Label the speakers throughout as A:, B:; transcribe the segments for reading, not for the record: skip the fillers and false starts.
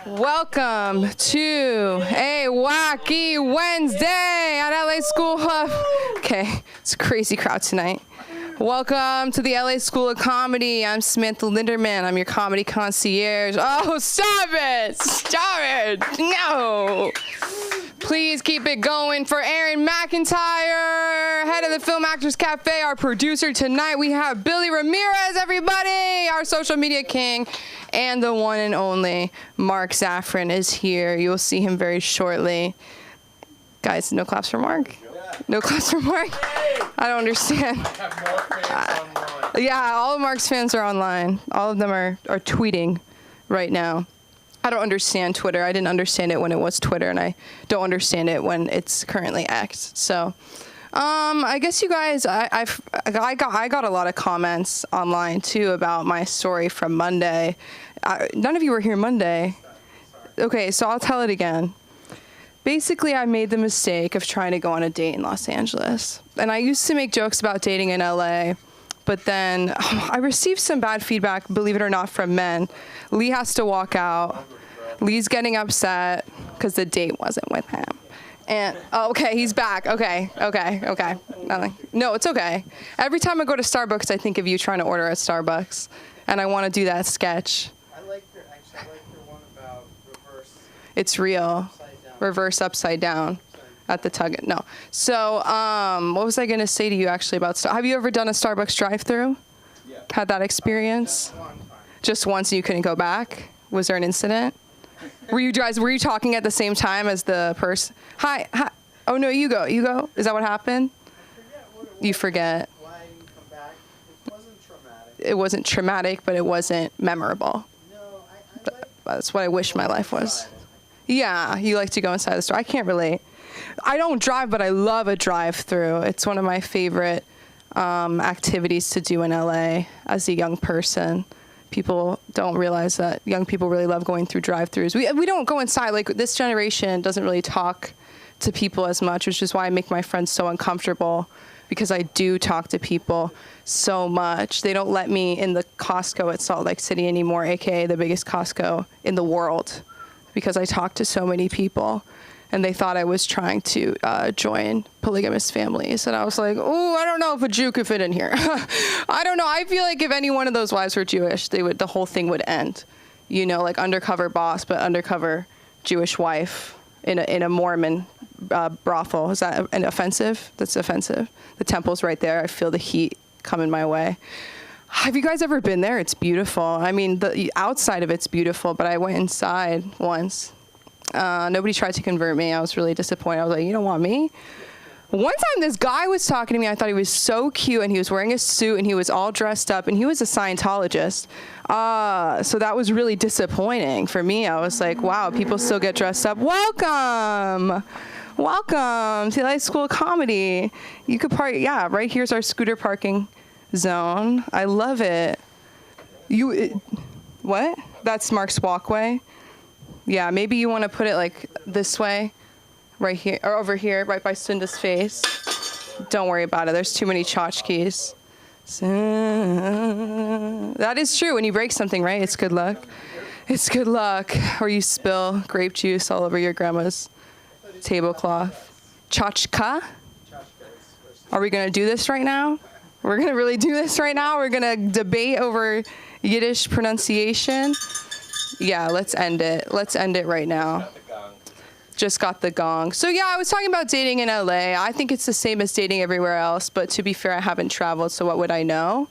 A: Welcome to a Wacky Wednesday at LA School of... Okay, it's a crazy crowd tonight. Welcome to the LA School of Comedy. I'm Samantha Linderman. I'm your comedy concierge. Oh, stop it! Stop it! No! Please keep it going for Aaron McIntyre, head of the Film Actors Cafe, our producer tonight. We have Billy Ramirez, everybody, our social media king. And the one and only Mark Zaffron is here. You'll see him very shortly. Guys, no claps for Mark? No claps for Mark? I don't understand.
B: I have more fans online.
A: Yeah, all of Mark's fans are online. All of them are tweeting right now. I don't understand Twitter. I didn't understand it when it was Twitter, and I don't understand it when it's currently X. So, I guess you guys, I got a lot of comments online too about my story from Monday. None of you were here Monday. Okay, so I'll tell it again. Basically, I made the mistake of trying to go on a date in Los Angeles. And I used to make jokes about dating in LA, but then I received some bad feedback, believe it or not, from men. Lee has to walk out. Lee's getting upset because the date wasn't with him. And, oh, okay, he's back. Okay. No, it's okay. Every time I go to Starbucks, I think of you trying to order at Starbucks. And I want to do that sketch.
B: I like your one about reverse.
A: It's real. Reverse upside down at the tug. No. So, what was I going to say to you actually about have you ever done a Starbucks drive-thru?
B: Yeah.
A: Had that experience? Just once and you couldn't go back? Was there an incident? Were you talking at the same time as the person? Hi. Oh no, you go. Is that what happened? You forget.
B: Why you come back? It wasn't traumatic.
A: It wasn't traumatic, but it wasn't memorable.
B: No, I like.
A: That's what I wish my life was. Yeah, you like to go inside the store. I can't relate. I don't drive, but I love a drive-through. It's one of my favorite activities to do in LA as a young person. People don't realize that young people really love going through drive-throughs. We don't go inside. Like, this generation doesn't really talk to people as much, which is why I make my friends so uncomfortable, because I do talk to people so much. They don't let me in the Costco at Salt Lake City anymore, aka the biggest Costco in the world, because I talk to so many people. And they thought I was trying to join polygamous families. And I was like, oh, I don't know if a Jew could fit in here. I don't know. I feel like if any one of those wives were Jewish, the whole thing would end. You know, like undercover boss, but undercover Jewish wife in a Mormon brothel. Is that offensive? That's offensive. The temple's right there. I feel the heat coming my way. Have you guys ever been there? It's beautiful. I mean, the outside of it's beautiful, but I went inside once. Nobody tried to convert me. I was really disappointed. I was like, you don't want me? One time this guy was talking to me. I thought he was so cute, and he was wearing a suit, and he was all dressed up, and he was a Scientologist. So that was really disappointing for me. I was like, wow, people still get dressed up. Welcome to LA School of Comedy. You could park, yeah, right here's our scooter parking zone. I love it. What? That's Mark's walkway. Yeah, maybe you want to put it like this way, right here, or over here, right by Sunda's face. Don't worry about it. There's too many tchotchkes. That is true. When you break something, right? It's good luck. It's good luck. Or you spill grape juice all over your grandma's tablecloth. Tchotchka? Are we going to do this right now? We're going to really do this right now? We're going to debate over Yiddish pronunciation? Yeah, let's end it. Let's end it right now. Just got the gong. So yeah, I was talking about dating in LA. I think it's the same as dating everywhere else, but to be fair, I haven't traveled, so what would I know?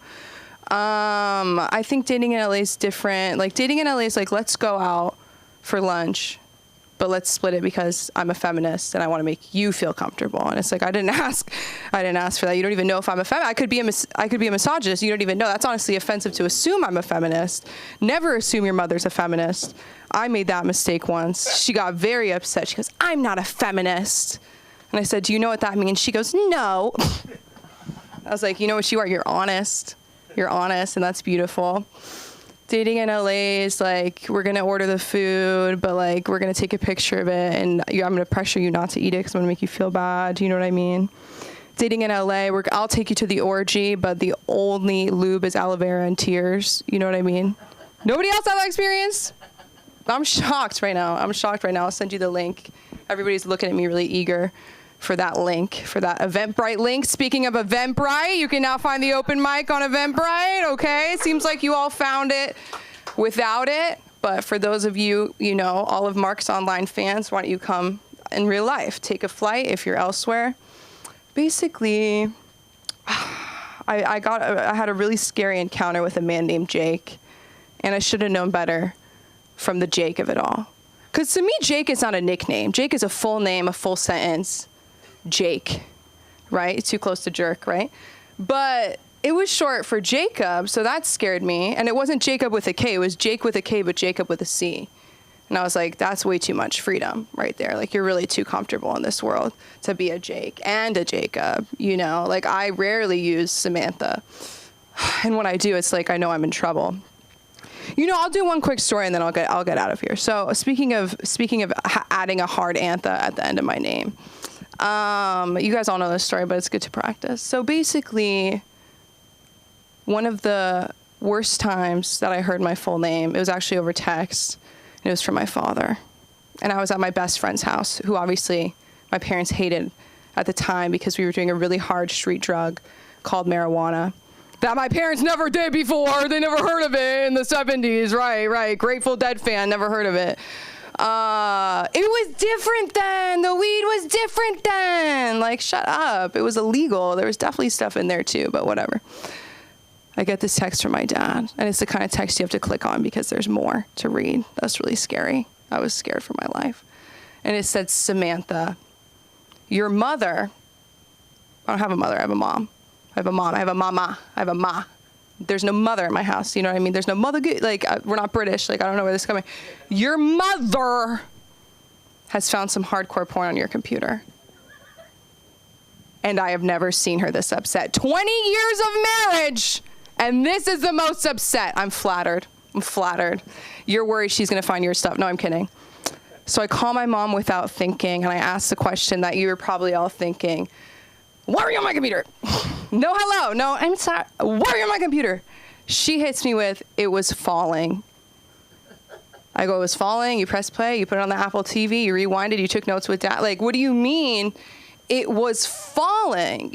A: I think dating in LA is different. Like, dating in LA is like, let's go out for lunch, but let's split it because I'm a feminist and I want to make you feel comfortable. And it's like, I didn't ask for that. You don't even know if I'm a feminist. I could be a misogynist. You don't even know. That's honestly offensive to assume I'm a feminist. Never assume your mother's a feminist. I made that mistake once. She got very upset. She goes, I'm not a feminist. And I said, do you know what that means? She goes, no. I was like, you know what you are? You're honest. You're honest, and that's beautiful. Dating in LA is like, we're going to order the food, but like, we're going to take a picture of it, and I'm going to pressure you not to eat it because I'm going to make you feel bad. Do you know what I mean? Dating in LA, I'll take you to the orgy, but the only lube is aloe vera and tears. You know what I mean? Nobody else had that experience? I'm shocked right now. I'll send you the link. Everybody's looking at me really eager for that link, for that Eventbrite link. Speaking of Eventbrite, you can now find the open mic on Eventbrite, okay? Seems like you all found it without it, but for those of you, all of Mark's online fans, why don't you come in real life? Take a flight if you're elsewhere. Basically, I had a really scary encounter with a man named Jake, and I should have known better from the Jake of it all. Because to me, Jake is not a nickname. Jake is a full name, a full sentence. Jake, right? Too close to jerk, right? But it was short for Jacob, so that scared me. And it wasn't Jacob with a K, it was Jake with a K, but Jacob with a C. And I was like, that's way too much freedom right there. Like, you're really too comfortable in this world to be a Jake and a Jacob, Like, I rarely use Samantha. And when I do, it's like I know I'm in trouble. I'll do one quick story and then I'll get out of here. So speaking of adding a hard antha at the end of my name, you guys all know this story, but it's good to practice. So basically, one of the worst times that I heard my full name, it was actually over text, and it was from my father. And I was at my best friend's house, who obviously my parents hated at the time because we were doing a really hard street drug called marijuana that my parents never did before. They never heard of it in the 70s. Right. Grateful Dead fan, never heard of it. It was different then. The weed was different then. Like, shut up. It was illegal. There was definitely stuff in there too, but whatever. I get this text from my dad, and it's the kind of text you have to click on because there's more to read. That's really scary. I was scared for my life. And it said, Samantha, your mother, I don't have a mother, I have a mom. I have a mom, I have a mama, I have a ma. There's no mother in my house, you know what I mean? There's no mother, we're not British, I don't know where this is coming. Your mother has found some hardcore porn on your computer. And I have never seen her this upset. 20 years of marriage, and this is the most upset. I'm flattered. You're worried she's gonna find your stuff. No, I'm kidding. So I call my mom without thinking, and I ask the question that you were probably all thinking. Why are you on my computer? No, hello. No, I'm sorry. Why are you on my computer? She hits me with, it was falling. I go, it was falling. You press play. You put it on the Apple TV. You rewind it. You took notes with dad. Like, what do you mean it was falling,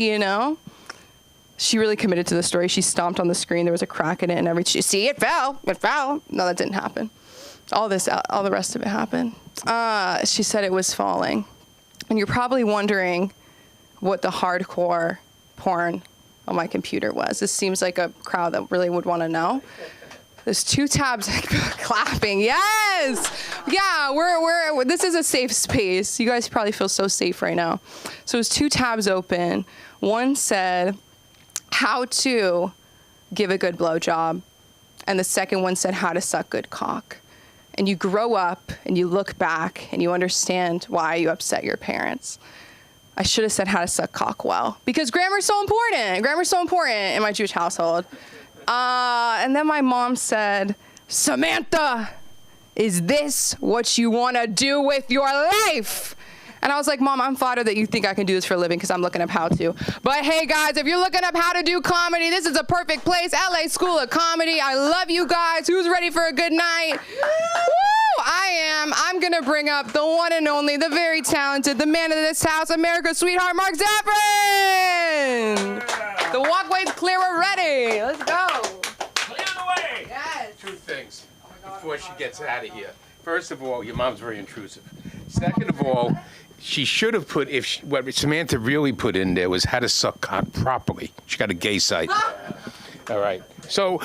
A: She really committed to the story. She stomped on the screen. There was a crack in it and everything. See, it fell. It fell. No, that didn't happen. All the rest of it happened. She said it was falling. And you're probably wondering what the hardcore porn on my computer was. This seems like a crowd that really would want to know. There's 2 tabs clapping. Yes. Yeah, we're this is a safe space. You guys probably feel so safe right now. So there's 2 tabs open. One said how to give a good blowjob, and the second one said how to suck good cock. And you grow up and you look back and you understand why you upset your parents. I should have said how to suck cock well, because grammar's so important. Grammar's so important in my Jewish household. And then my mom said, Samantha, is this what you want to do with your life? And I was like, Mom, I'm flattered that you think I can do this for a living because I'm looking up how to. But hey, guys, if you're looking up how to do comedy, this is a perfect place. LA School of Comedy. I love you guys. Who's ready for a good night? Woo! I am. I'm going to bring up the one and only, the very talented, the man of this house, America's sweetheart, Mark Zaffron. The walkway's clear. We're ready. Let's go.
C: Clear the way.
A: Yes.
C: 2 things before she gets out of here. First of all, your mom's very intrusive. Second of all, she should have put, what Samantha really put in there was how to suck cock properly. She got a gay site. All right. So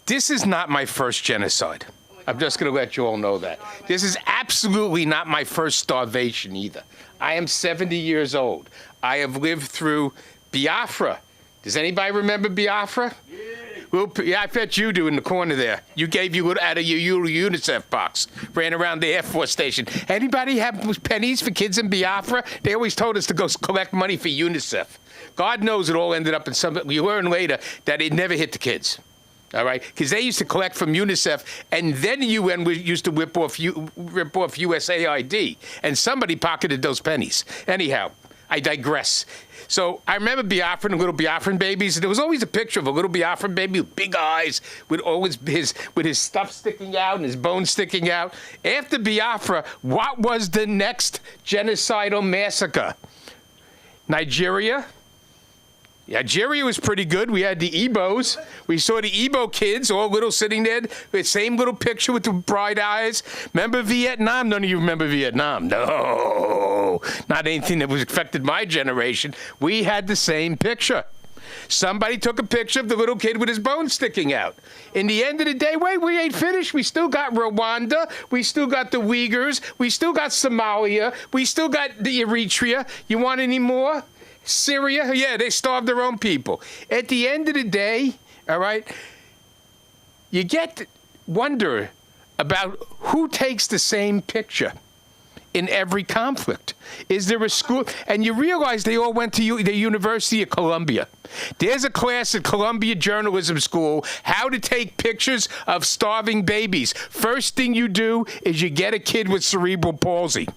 C: this is not my first genocide. I'm just going to let you all know that. This is absolutely not my first starvation either. I am 70 years old. I have lived through Biafra. Does anybody remember Biafra? Yeah, I bet you do in the corner there. You gave you out of your UNICEF box. Ran around the Air Force Station. Anybody have pennies for kids in Biafra? They always told us to go collect money for UNICEF. God knows it all ended up in some. We learned later that it never hit the kids. All right, because they used to collect from UNICEF, and then the UN used to rip off USAID, and somebody pocketed those pennies. Anyhow, I digress. So I remember Biafran, the little Biafran babies. There was always a picture of a little Biafran baby with big eyes, with all his stuff sticking out and his bones sticking out. After Biafra, what was the next genocidal massacre? Nigeria. Nigeria was pretty good. We had the Igbos. We saw the Igbo kids, all little sitting there, the same little picture with the bright eyes. Remember Vietnam? None of you remember Vietnam. No, not anything that was affected my generation. We had the same picture. Somebody took a picture of the little kid with his bones sticking out. In the end of the day, wait, we ain't finished. We still got Rwanda. We still got the Uyghurs. We still got Somalia. We still got the Eritrea. You want any more? Syria, yeah, they starved their own people. At the end of the day, all right, you get to wonder about who takes the same picture in every conflict. Is there a school? And you realize they all went to the University of Columbia. There's a class at Columbia Journalism School, how to take pictures of starving babies. First thing you do is you get a kid with cerebral palsy.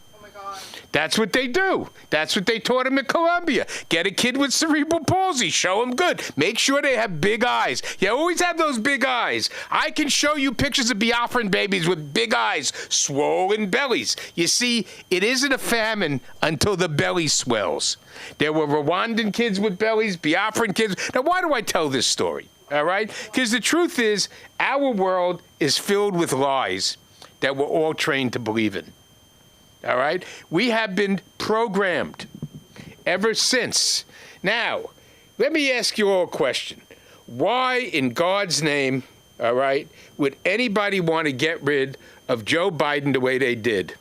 C: That's what they do. That's what they taught him at Columbia. Get a kid with cerebral palsy. Show him good. Make sure they have big eyes. You always have those big eyes. I can show you pictures of Biafran babies with big eyes, swollen bellies. You see, it isn't a famine until the belly swells. There were Rwandan kids with bellies, Biafran kids. Now, why do I tell this story? All right? Because the truth is, our world is filled with lies that we're all trained to believe in. All right? We have been programmed ever since. Now, let me ask you all a question. Why, in God's name, all right, would anybody want to get rid of Joe Biden the way they did?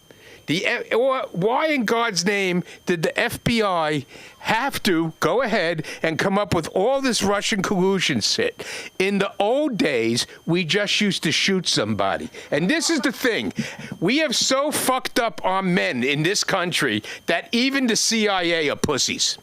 C: Why, in God's name, did the FBI have to go ahead and come up with all this Russian collusion shit? In the old days, we just used to shoot somebody. And this is the thing. We have so fucked up our men in this country that even the CIA are pussies.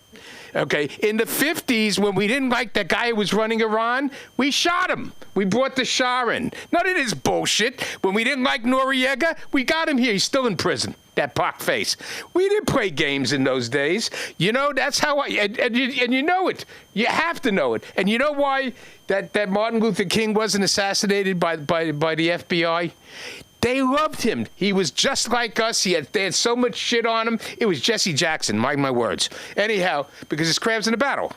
C: Okay, in the 50s, when we didn't like that guy who was running Iran, we shot him. We brought the Shah in. None of this bullshit. When we didn't like Noriega, we got him here. He's still in prison, that pock face. We didn't play games in those days. You know, that's how and you know it. You have to know it. And you know why that Martin Luther King wasn't assassinated by the FBI? They loved him. He was just like us. They had so much shit on him. It was Jesse Jackson, mark my words. Anyhow, because his crab's in the battle.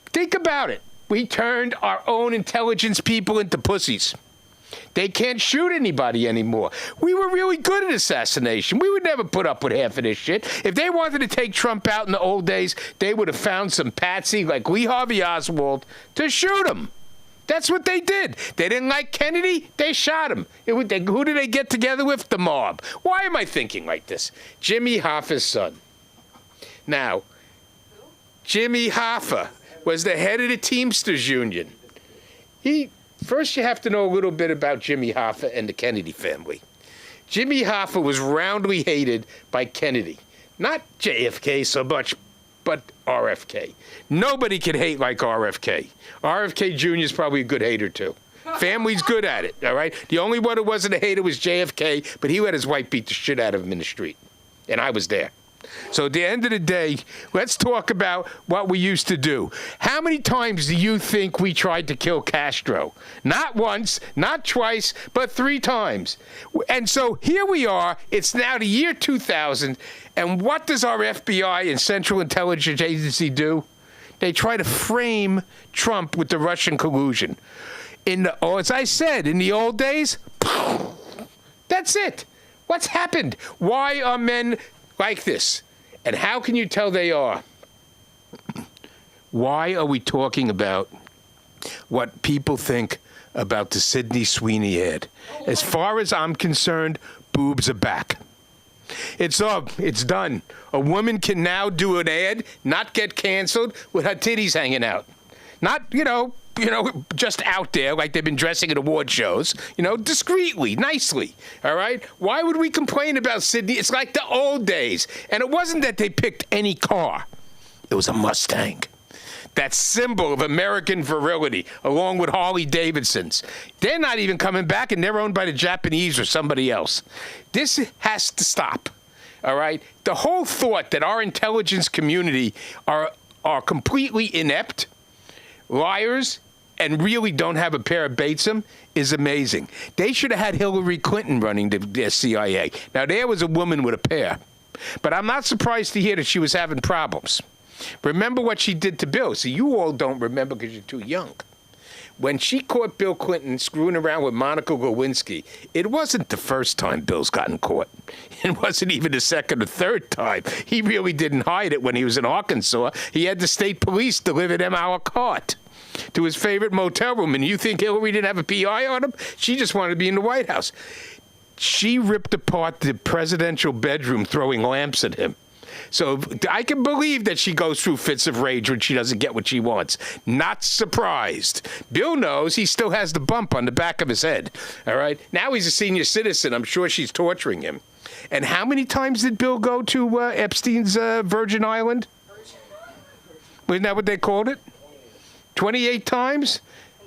C: Think about it. We turned our own intelligence people into pussies. They can't shoot anybody anymore. We were really good at assassination. We would never put up with half of this shit. If they wanted to take Trump out in the old days, they would have found some patsy like Lee Harvey Oswald to shoot him. That's what they did. They didn't like Kennedy, they shot him. Who did they get together with? The mob. Why am I thinking like this? Jimmy Hoffa's son. Now, Jimmy Hoffa was the head of the Teamsters Union. First you have to know a little bit about Jimmy Hoffa and the Kennedy family. Jimmy Hoffa was roundly hated by Kennedy. Not JFK so much, but RFK. Nobody can hate like RFK. RFK Jr. is probably a good hater, too. Family's good at it, all right? The only one who wasn't a hater was JFK, but he let his wife beat the shit out of him in the street. And I was there. So at the end of the day, let's talk about what we used to do. How many times do you think we tried to kill Castro? Not once, not twice, but 3 times. And so here we are. It's now the year 2000. And what does our FBI and Central Intelligence Agency do? They try to frame Trump with the Russian collusion. As I said, in the old days, that's it. What's happened? Why are men like this? And how can you tell they are? Why are we talking about what people think about the Sydney Sweeney ad? As far as I'm concerned, boobs are back. It's up. It's done. A woman can now do an ad, not get canceled, with her titties hanging out. Not, just out there like they've been dressing at award shows, discreetly, nicely, all right? Why would we complain about Sydney? It's like the old days. And it wasn't that they picked any car. It was a Mustang. That symbol of American virility, along with Harley Davidsons. They're not even coming back, and they're owned by the Japanese or somebody else. This has to stop. All right? The whole thought that our intelligence community are completely inept, liars, and really don't have a pair of Batesum is amazing. They should have had Hillary Clinton running the CIA. Now, there was a woman with a pair. But I'm not surprised to hear that she was having problems. Remember what she did to Bill. See, you all don't remember because you're too young. When she caught Bill Clinton screwing around with Monica Lewinsky, it wasn't the first time Bill's gotten caught. It wasn't even the second or third time. He really didn't hide it when he was in Arkansas. He had the state police deliver them a la carte to his favorite motel room. And you think Hillary didn't have a PI on him? She just wanted to be in the White House. She ripped apart the presidential bedroom, throwing lamps at him. So I can believe that she goes through fits of rage when she doesn't get what she wants. Not surprised. Bill knows he still has the bump on the back of his head. All right? Now he's a senior citizen. I'm sure she's torturing him. And how many times did Bill go to Epstein's Virgin Island? Isn't that what they called it? 28 times?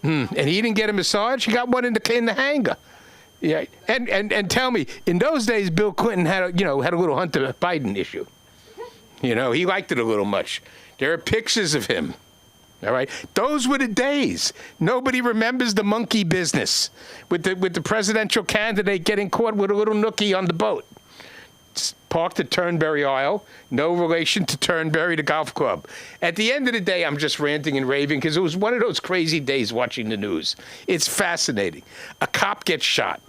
C: And he didn't get a massage? He got one in the hangar. Yeah, and tell me, in those days, Bill Clinton had a little Hunter Biden issue. He liked it a little much. There are pictures of him. All right, those were the days. Nobody remembers the monkey business with the presidential candidate getting caught with a little nookie on the boat. It's parked at Turnberry Isle. No relation to Turnberry, the golf club. At the end of the day, I'm just ranting and raving because it was one of those crazy days watching the news. It's fascinating. A cop gets shot.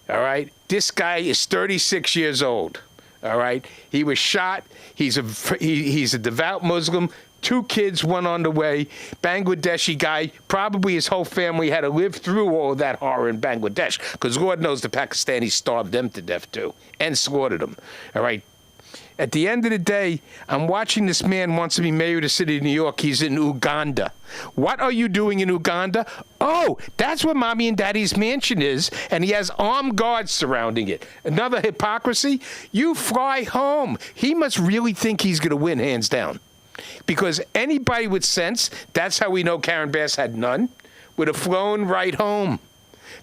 C: All right, this guy is 36 years old. All right, he was shot. He's a devout Muslim. 2 kids, one on the way. Bangladeshi guy. Probably his whole family had to live through all of that horror in Bangladesh because Lord knows the Pakistanis starved them to death too and slaughtered them. All right. At the end of the day, I'm watching this man wants to be mayor of the city of New York. He's in Uganda. What are you doing in Uganda? Oh, that's where Mommy and Daddy's mansion is, and he has armed guards surrounding it. Another hypocrisy? You fly home. He must really think he's going to win, hands down. Because anybody with sense, that's how we know Karen Bass had none, would have flown right home.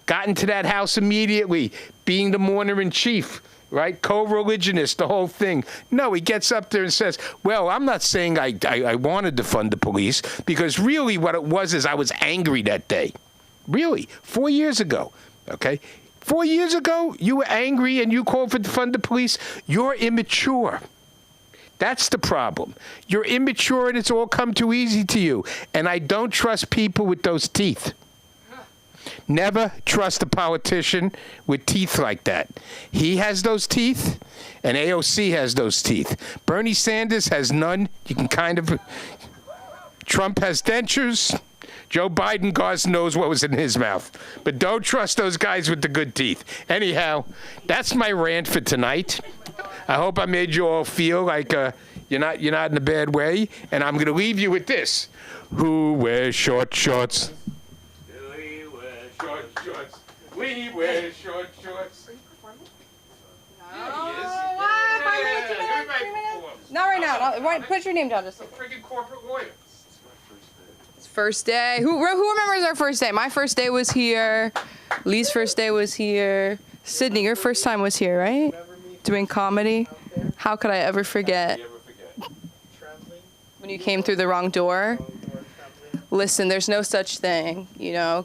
C: Gotten to that house immediately, being the mourner-in-chief. Right? Co-religionist, the whole thing. No, he gets up there and says, well, I'm not saying I wanted to fund the police, because really what it was is I was angry that day. Really, 4 years ago, okay? 4 years ago, you were angry and you called for to fund the police. You're immature. That's the problem. You're immature and it's all come too easy to you. And I don't trust people with those teeth. Never trust a politician with teeth like that. He has those teeth, and AOC has those teeth. Bernie Sanders has none. You can kind of... Trump has dentures. Joe Biden, God knows what was in his mouth. But don't trust those guys with the good teeth. Anyhow, that's my rant for tonight. I hope I made you all feel like you're not in a bad way. And I'm going to leave you with this. Who wears short shorts? Short shorts. We wear short shorts.
A: Are you performing? Not right now. Put your name down. Just
C: a freaking corporate lawyer.
A: It's first day. Who remembers our first day? My first day was here. Lee's first day was here. Sydney, your first time was here, right? Doing comedy. How could I ever forget? When you came through the wrong door. Listen, there's no such thing,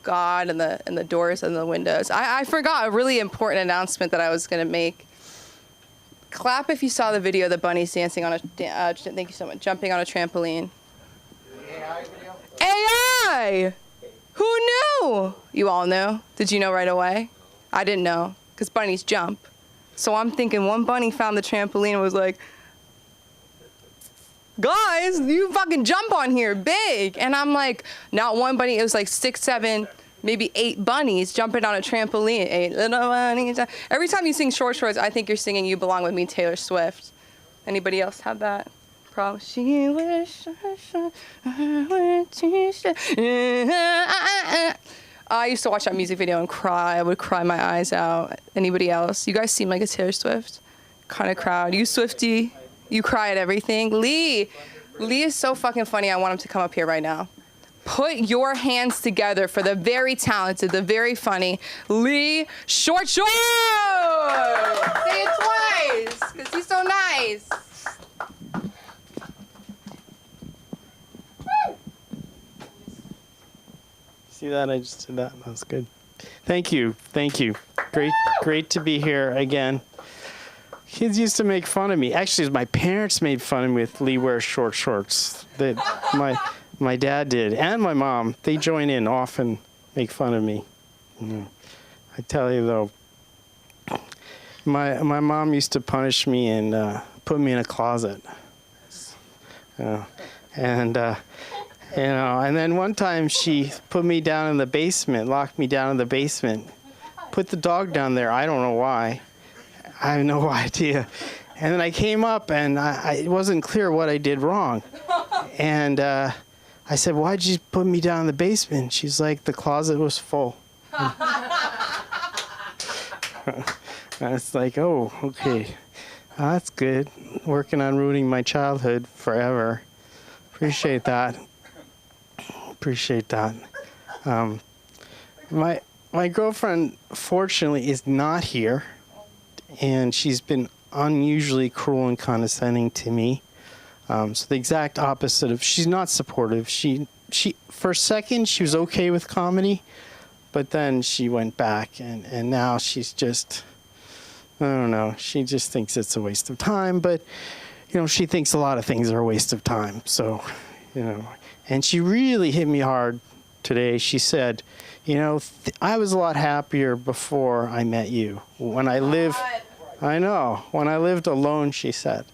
A: God and the doors and the windows. I forgot a really important announcement that I was going to make. Clap if you saw the video of the bunnies dancing on thank you so much, jumping on a trampoline.
B: AI video?
A: AI! Who knew? You all knew. Did you know right away? I didn't know, because bunnies jump. So I'm thinking one bunny found the trampoline and was like, guys, you fucking jump on here, big. And I'm like, not one bunny, it was like 6, 7, maybe 8 bunnies jumping on a trampoline. 8 little bunnies. Every time you sing Short Shorts, I think you're singing You Belong With Me, Taylor Swift. Anybody else have that problem? She wears short shorts, I wear t-shirts. I used to watch that music video and cry. I would cry my eyes out. Anybody else? You guys seem like a Taylor Swift kind of crowd. You Swiftie? You cry at everything. Lee is so fucking funny. I want him to come up here right now. Put your hands together for the very talented, the very funny Lee Short Shorts. Say it twice, because he's so nice.
D: see that? I just did that. That was good. Thank you. Great to be here again. Kids used to make fun of me. Actually, my parents made fun of me with Lee wears short shorts. My dad did, and my mom. They join in often, make fun of me. I tell you though, my mom used to punish me and put me in a closet. And then one time she put me down in the basement, locked me down in the basement, put the dog down there. I don't know why. I have no idea. And then I came up and it wasn't clear what I did wrong. And I said, "Why'd you put me down in the basement?" She's like, "The closet was full." And it's like, oh, okay. That's good. Working on ruining my childhood forever. Appreciate that. My girlfriend, fortunately, is not here. And she's been unusually cruel and condescending to me. So the exact opposite of, she's not supportive. She for a second, she was okay with comedy, but then she went back and now she's just, I don't know, she just thinks it's a waste of time, but, she thinks a lot of things are a waste of time. So, and she really hit me hard today. She said, I was a lot happier before I met you. When I lived alone, she said.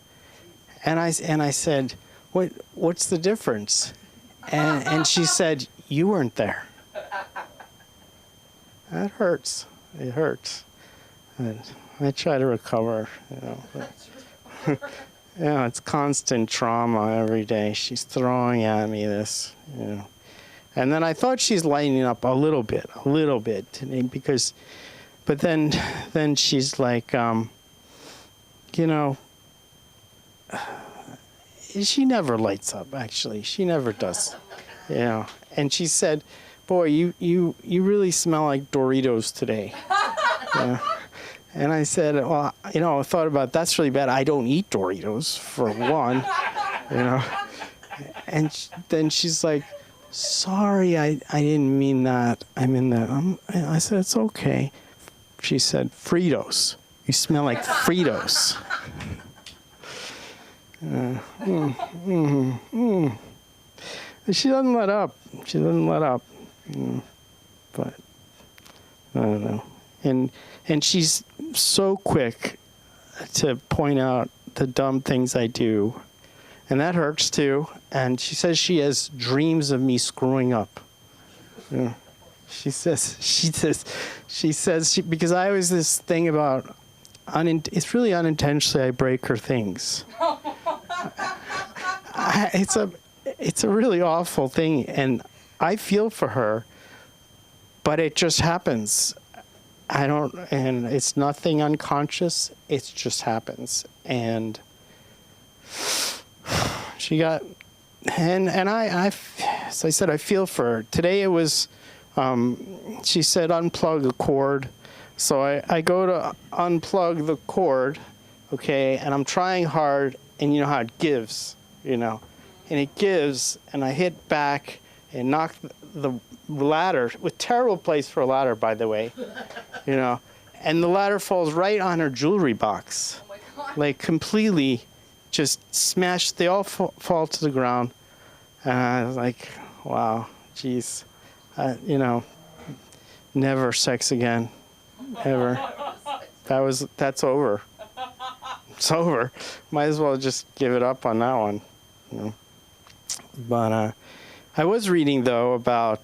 D: And I said, what's the difference? And she said, you weren't there. That hurts. It hurts. And I try to recover, but, it's constant trauma every day. She's throwing at me this, And then I thought she's lightening up a little bit today because, but then she's like, she never lights up, actually. She never does. And she said, "Boy, you really smell like Doritos today." And I said, "Well, I thought about that's really bad. I don't eat Doritos, for one." And then she's like, "Sorry, I didn't mean that. I mean that." I said, "It's okay." She said, "Fritos. You smell like Fritos." She doesn't let up. But I don't know. And she's so quick to point out the dumb things I do. And that hurts too. And she says she has dreams of me screwing up. She says because I always this thing about it's really unintentionally I break her things. It's a really awful thing, and I feel for her, but it just happens. And it's nothing unconscious. It just happens, and she got, and as I said, I feel for her. Today it was, she said unplug the cord. So I go to unplug the cord, okay, and I'm trying hard, and you know how it gives, and it gives, and I hit back and knock the ladder, with terrible place for a ladder, by the way, and the ladder falls right on her jewelry box, oh my God. Like completely just smashed, they all fall to the ground, and I was like, wow, geez, never sex again. Ever. That's over. It's over. Might as well just give it up on that one. But I was reading though about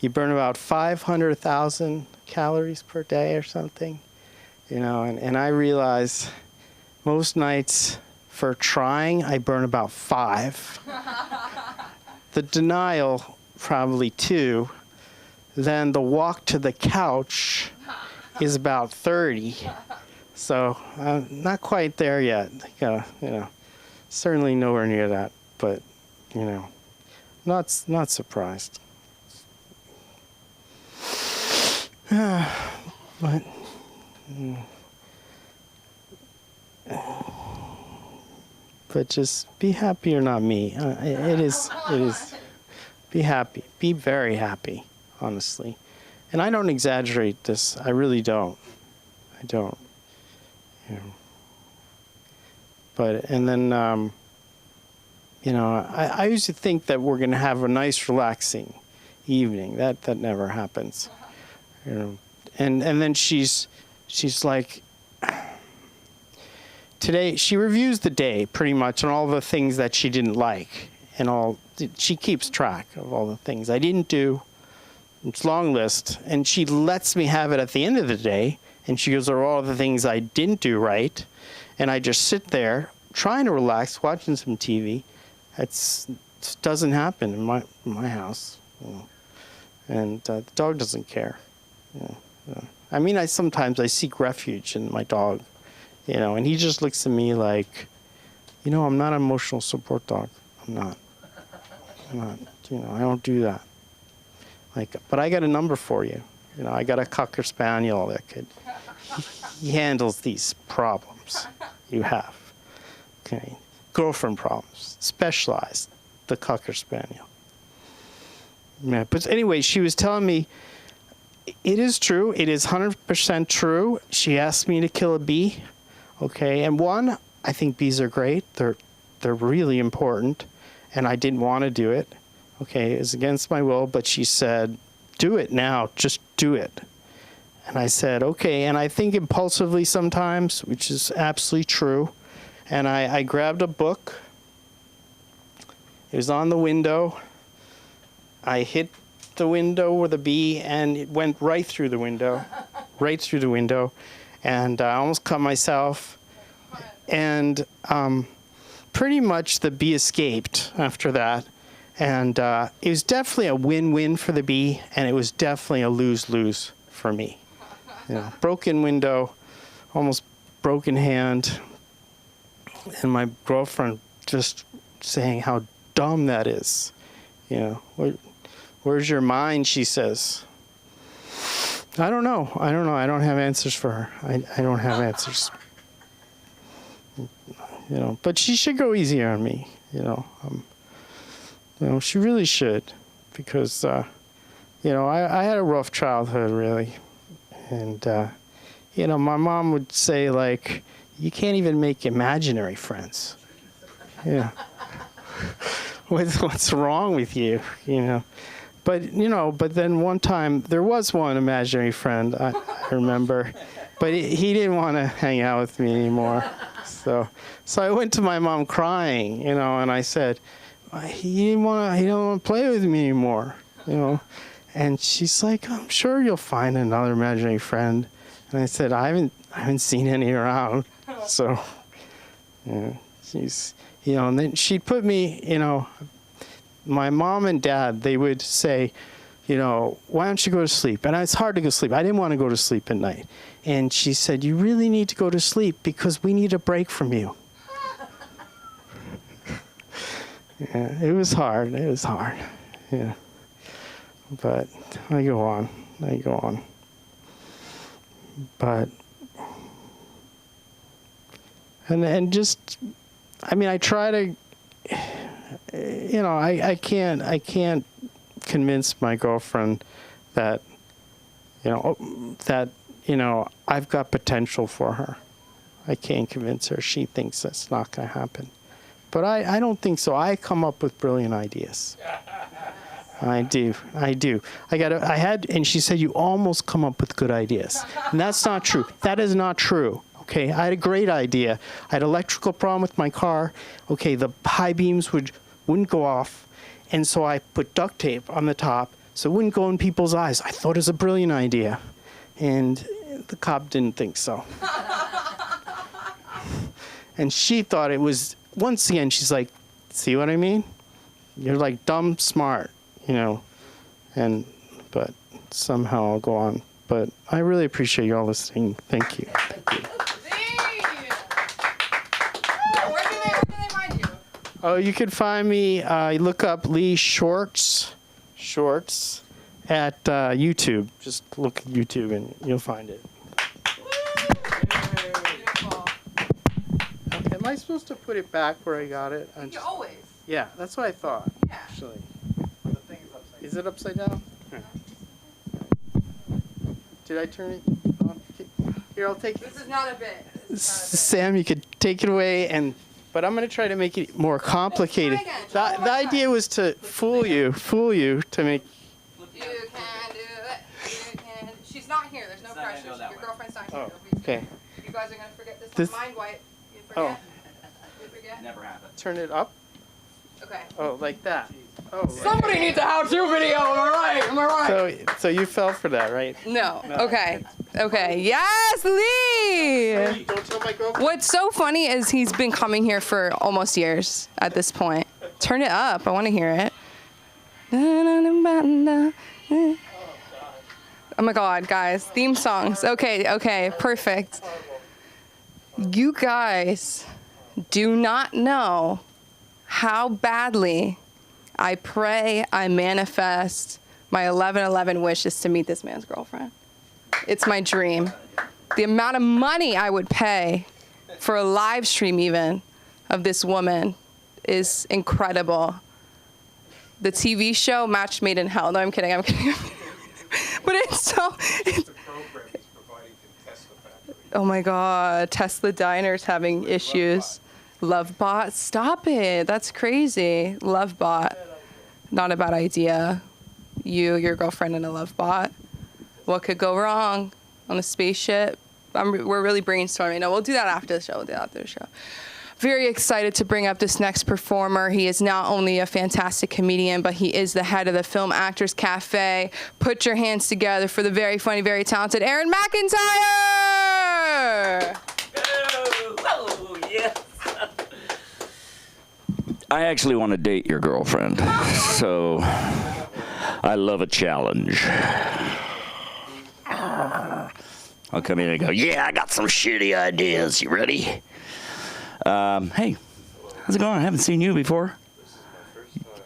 D: you burn about 500,000 calories per day or something, and I realize most nights for trying I burn about 5. The denial probably 2. Then the walk to the couch is about 30. So not quite there yet. Certainly nowhere near that, but not surprised. But just be happy or not me. It is. Be happy. Be very happy. honestly. And I don't exaggerate this. I really don't. I don't. You know. But, and then, you know, I used to think that we're going to have a nice, relaxing evening. That never happens. You know. And then she's like, today, she reviews the day pretty much on all the things that she didn't like. And all, she keeps track of all the things I didn't do. It's a long list. And she lets me have it at the end of the day. And she goes over all the things I didn't do right. And I just sit there trying to relax, watching some TV. It doesn't happen in my house. You know. And the dog doesn't care. You know. I mean, sometimes I seek refuge in my dog. You know, and he just looks at me like, you know, I'm not an emotional support dog. I'm not. You know, I don't do that. Like, but I got a number for you. You know, I got a Cocker Spaniel that he handles these problems you have. Okay. Girlfriend problems. Specialized. The Cocker Spaniel. Yeah, but anyway, she was telling me, it is true. It is 100% true. She asked me to kill a bee. Okay. And one, I think bees are great. They're really important. And I didn't want to do it. Okay. It was against my will, but she said, do it now. Just do it. And I said, okay. And I think impulsively sometimes, which is absolutely true. And I grabbed a book. It was on the window. I hit the window with a bee, and it went right through the window. Right through the window. And I almost cut myself. And pretty much the bee escaped after that. And it was definitely a win-win for the bee, and it was definitely a lose-lose for me. You know, broken window, almost broken hand, and my girlfriend just saying how dumb that is. You know, where's your mind, she says. I don't know. I don't have answers for her. I don't have answers. You know, but she should go easier on me. You know, she really should, because you know, I had a rough childhood, really, and you know, my mom would say, like, you can't even make imaginary friends. Yeah. What's wrong with you? You know. But, you know, but then one time, there was one imaginary friend, I remember, but he didn't want to hang out with me anymore. So I went to my mom crying, you know, and I said, he don't want to play with me anymore, you know. And she's like, I'm sure you'll find another imaginary friend. And I said, I haven't seen any around. So, yeah, she's, you know, and then she'd put me, you know, my mom and dad, they would say, you know, why don't you go to sleep? And it's hard to go to sleep. I didn't want to go to sleep at night. And she said, you really need to go to sleep because we need a break from you. Yeah, it was hard. It was hard. Yeah. But I go on. But, and just, I mean, I try to, you know, I can't convince my girlfriend that, you know, I've got potential for her. I can't convince her. She thinks that's not going to happen. But I don't think so. I come up with brilliant ideas. I do. And she said, you almost come up with good ideas. And that's not true. That is not true. Okay, I had a great idea. I had an electrical problem with my car. Okay, the high beams wouldn't go off. And so I put duct tape on the top so it wouldn't go in people's eyes. I thought it was a brilliant idea. And the cop didn't think so. And she thought it was, once again, she's like, see what I mean? You're like dumb smart, you know. But somehow I'll go on. But I really appreciate you all listening. Thank you. Thank you.
A: Where can they find you?
D: Oh, you can find me, you look up Lee Shorts at YouTube. Just look at YouTube and you'll find it.
A: Beautiful.
D: Am I supposed to put it back where I got it?
A: You always.
D: Yeah, that's what I thought,
A: Yeah.
D: actually.
B: The thing is upside
D: Is it upside down?
A: Yeah.
D: Did I turn it off? Here, I'll take
A: This is not a bit.
D: Sam, you could take it away, but I'm going to try to make it more complicated.
A: Try again.
D: The idea was to fool you to make.
A: You can do it. You can. She's not here. There's no pressure. Your girlfriend's not here.
D: Oh, okay.
A: You guys are gonna forget this.
D: This-
A: Mind wipe. You
D: Oh.
A: forget. You forget.
E: Never happened.
D: Turn it up.
A: Okay.
D: Oh, like that. Oh.
A: Somebody needs a how-to video. Am I right? Am I right?
D: So you fell for that, right?
A: No. Okay. Okay. Yes, Lee.
D: Don't tell my girlfriend.
A: What's so funny is he's been coming here for almost years at this point. Turn it up. I want to hear it. Oh my God, guys. Theme songs. Okay. Perfect. You guys do not know how badly I pray, I manifest my 11/11 wish is to meet this man's girlfriend. It's my dream. The amount of money I would pay for a live stream even of this woman is incredible. The TV show Match Made in Hell. No, I'm kidding. But it's so...
C: The program he's providing to Tesla factory.
A: Oh my God, Tesla Diner's having issues. Lovebot, stop it. That's crazy. Lovebot, not a bad idea. You, your girlfriend, and a Lovebot. What could go wrong on a spaceship? We're really brainstorming. No, we'll do that after the show. Very excited to bring up this next performer. He is not only a fantastic comedian, but he is the head of the Film Actors Cafe. Put your hands together for the very funny, very talented Aaron McIntyre!
E: Oh, yes. I actually want to date your girlfriend, so I love a challenge. I'll come in and go, yeah, I got some shitty ideas. You ready? Hey, how's it going? I haven't seen you before.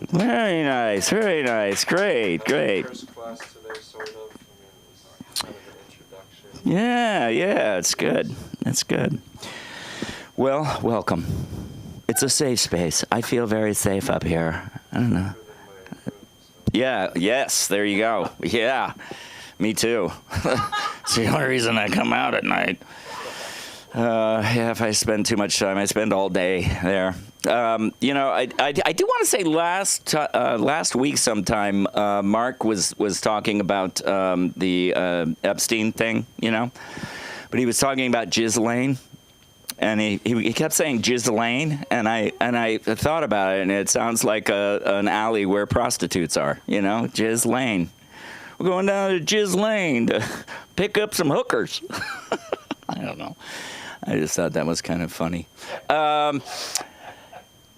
E: Very nice, very nice. Great.
F: First class today, sort of. I mean, it was kind of an introduction.
E: Yeah, it's good. It's good. Well, welcome. It's a safe space. I feel very safe up here. I don't know. Yes, there you go. Yeah, me too. It's the only reason I come out at night. If I spend too much time, I spend all day there. I do want to say last week sometime, Mark was talking about the Epstein thing, but he was talking about Ghislaine, and he kept saying Ghislaine, and I thought about it, and it sounds like an alley where prostitutes are, Ghislaine. We're going down to Ghislaine to pick up some hookers. I don't know. I just thought that was kind of funny.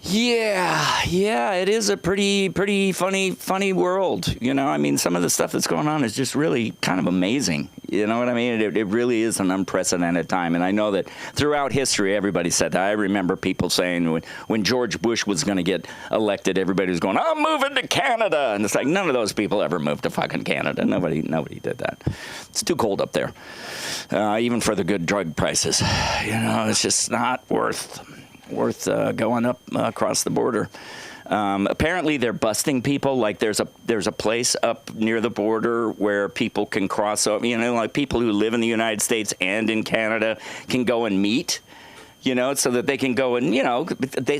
E: Yeah, it is a pretty funny world. I mean, some of the stuff that's going on is just really kind of amazing. You know what I mean? It really is an unprecedented time. And I know that throughout history, everybody said that. I remember people saying when George Bush was going to get elected, everybody was going, I'm moving to Canada. And it's like, none of those people ever moved to fucking Canada. Nobody did that. It's too cold up there, even for the good drug prices. It's just not worth going up across the border. Apparently, they're busting people. Like there's a place up near the border where people can cross over. Like people who live in the United States and in Canada can go and meet. So that they can go and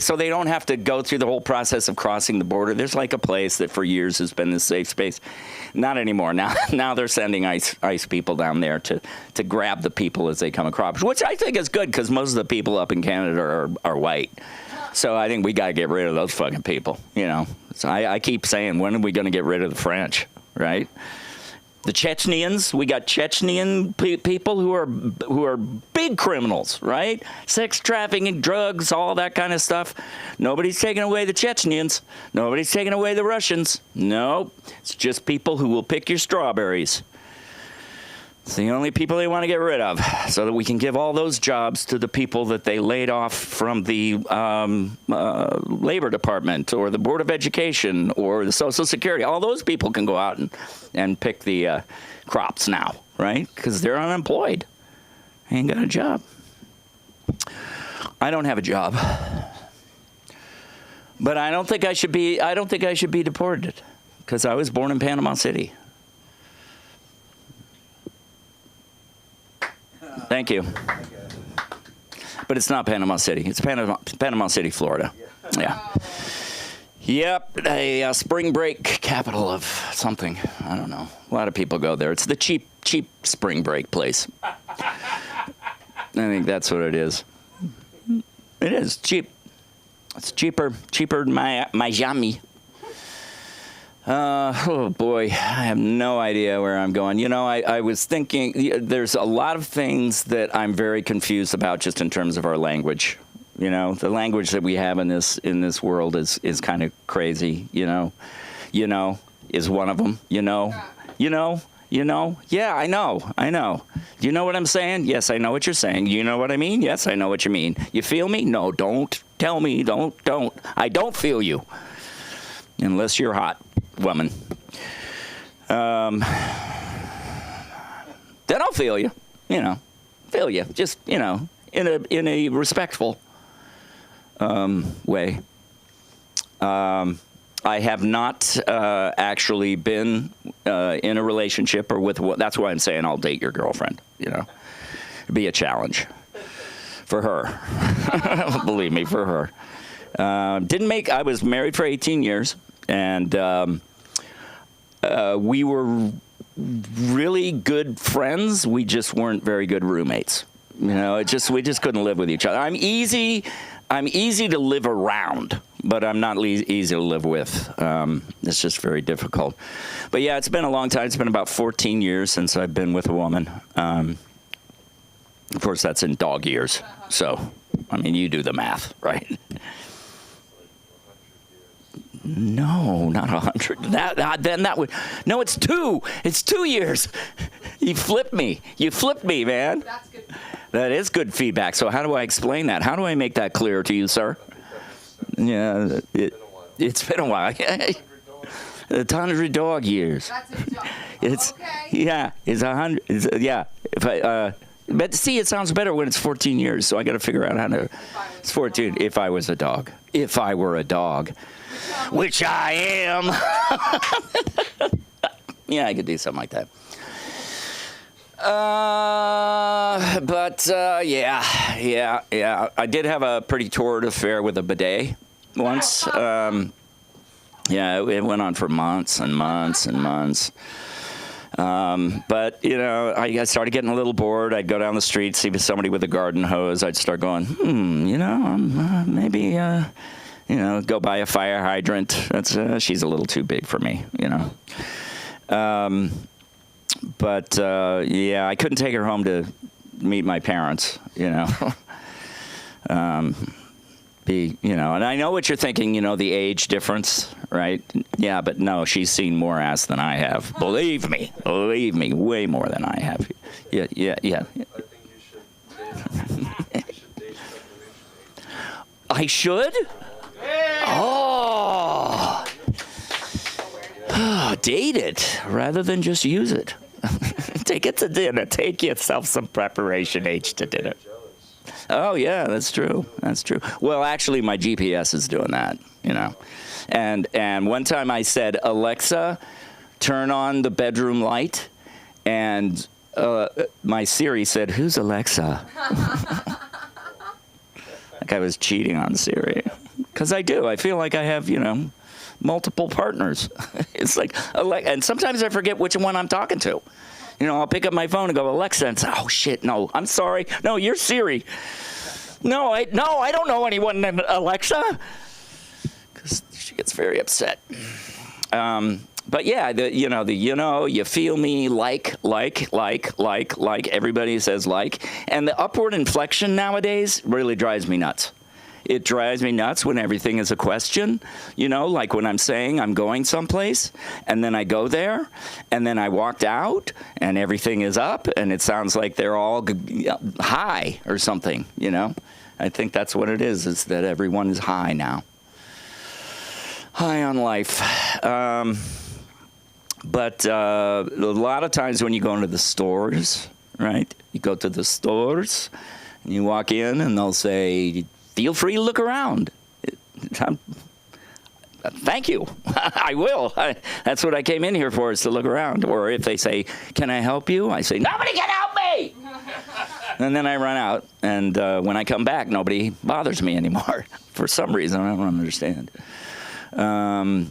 E: so they don't have to go through the whole process of crossing the border. There's like a place that for years has been this safe space. Not anymore. Now they're sending ICE people down there to grab the people as they come across, which I think is good because most of the people up in Canada are white. So I think we got to get rid of those fucking people. So I keep saying, when are we going to get rid of the French, right? The Chechens, we got Chechen people who are big criminals, right? Sex trafficking, drugs, all that kind of stuff. Nobody's taking away the Chechens. Nobody's taking away the Russians. No, it's just people who will pick your strawberries. It's the only people they want to get rid of, so that we can give all those jobs to the people that they laid off from the Labor Department or the Board of Education or the Social Security. All those people can go out and pick the crops now, right? Because they're unemployed. Ain't got a job. I don't have a job, but I don't think I should be deported because I was born in Panama City. Thank you. But it's not Panama City. It's Panama City, Florida. Yeah. Yep, a spring break capital of something. I don't know. A lot of people go there. It's the cheap spring break place. I think that's what it is. It is cheap. It's cheaper than Miami. Oh boy, I have no idea where I'm going. You know, I was thinking there's a lot of things that I'm very confused about just in terms of our language. You know, the language that we have in this world is kind of crazy. You know, is one of them. You know. Yeah, I know. Do you know what I'm saying? Yes, I know what you're saying. You know what I mean? Yes, I know what you mean. You feel me? No, don't tell me. Don't. I don't feel you. Unless you're hot, woman. Then I'll feel you. You know, feel you. Just, you know, in a respectful way. I have not actually been in a relationship or with. That's why I'm saying I'll date your girlfriend. You know, it'd be a challenge for her. Believe me, for her. I was married for 18 years, and we were really good friends. We just weren't very good roommates. You know, we just couldn't live with each other. I'm easy to live around, but I'm not easy to live with. It's just very difficult. But yeah, it's been a long time. It's been about 14 years since I've been with a woman. Of course, that's in dog years. So, I mean, you do the math, right? No, not 100. Then that would. No, it's 2. It's 2 years. You flipped me, man.
A: That's good.
E: That is good feedback. So how do I explain that? How do I make that clear to you, sir? Yeah, it's been a while. It's 100 dog years.
A: That's a dog.
E: It's
A: okay.
E: Yeah, it's 100. Yeah, but see, it sounds better when it's 14 years. So I got to figure out how to. It's 14. If I was a dog. If I were a dog, which I am. Yeah, I could do something like that. Yeah. I did have a pretty torrid affair with a bidet once. Yeah, it went on for months and months and months. But, you know, I started getting a little bored. I'd go down the street, see somebody with a garden hose. I'd start going, you know, maybe, you know, go buy a fire hydrant. She's a little too big for me, you know. But, yeah, I couldn't take her home to meet my parents, you know. You know, and I know what you're thinking, you know, the age difference, right? Yeah, but no, she's seen more ass than I have. Believe me, way more than I have. Yeah.
F: I think you should date separation.
E: I should? Oh, date it rather than just use it. Take it to dinner. Take yourself some preparation H to dinner. Oh, yeah, that's true. That's true. Well, actually, my GPS is doing that, you know. And one time I said, Alexa, turn on the bedroom light. And my Siri said, who's Alexa? Like I was cheating on Siri. Because I do. I feel like I have, you know, multiple partners. It's like, and sometimes I forget which one I'm talking to. You know, I'll pick up my phone and go, Alexa, and say, oh, shit, no, I'm sorry. No, you're Siri. No, I don't know anyone named Alexa. Because she gets very upset. But, yeah, you feel me, like, everybody says like. And the upward inflection nowadays really drives me nuts. It drives me nuts when everything is a question, you know, like when I'm saying I'm going someplace, and then I go there, and then I walked out, and everything is up, and it sounds like they're all high or something, you know. I think that's what it is that everyone is high now. High on life. But a lot of times when you go into the stores, right, you go to the stores, and you walk in, and they'll say, feel free to look around. Thank you. I will. That's what I came in here for, is to look around. Or if they say, can I help you? I say, nobody can help me. And then I run out, and when I come back, nobody bothers me anymore for some reason. I don't understand. God,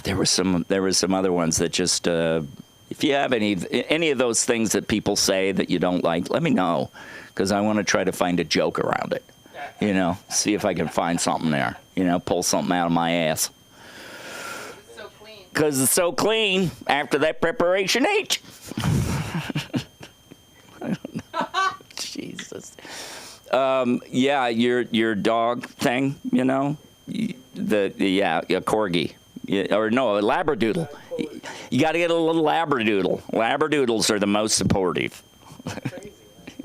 E: there was some other ones that just. If you have any of those things that people say that you don't like, let me know, because I want to try to find a joke around it. See if I can find something there. Pull something out of my ass.
A: So clean.
E: Because it's so clean after that preparation H. Jesus. Yeah, your dog thing, a corgi. Or no, a labradoodle. You got to get a little labradoodle. Labradoodles are the most supportive.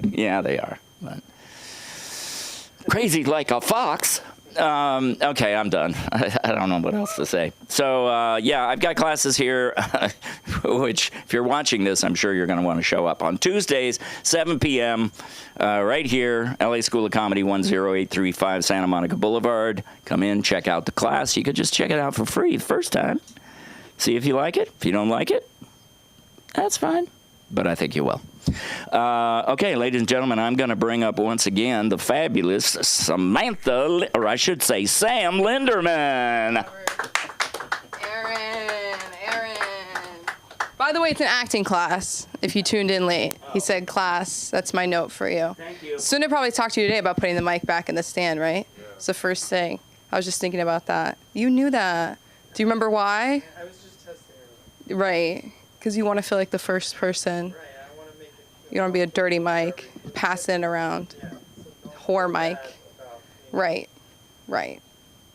E: Yeah, they are. But crazy like a fox. Okay, I'm done. I don't know what else to say. So, I've got classes here, which, if you're watching this, I'm sure you're going to want to show up. On Tuesdays, 7 p.m., right here, LA School of Comedy, 10835 Santa Monica Boulevard. Come in, check out the class. You could just check it out for free the first time. See if you like it. If you don't like it, that's fine. But I think you will. Okay, ladies and gentlemen, I'm going to bring up once again the fabulous Samantha, or I should say Sam Linderman.
A: Aaron. By the way, it's an acting class, if you tuned in late. He said class. That's my note for you.
E: Thank you.
A: Sunda probably talked to you today about putting the mic back in the stand, right? Yeah. It's the first thing. I was just thinking about that. You knew that. Do you remember why?
D: I was just testing her.
A: Right. Because you want to feel like the first person.
D: Right, I want to make it.
A: You don't want to be a dirty mic, passing it around. Whore mic. Right.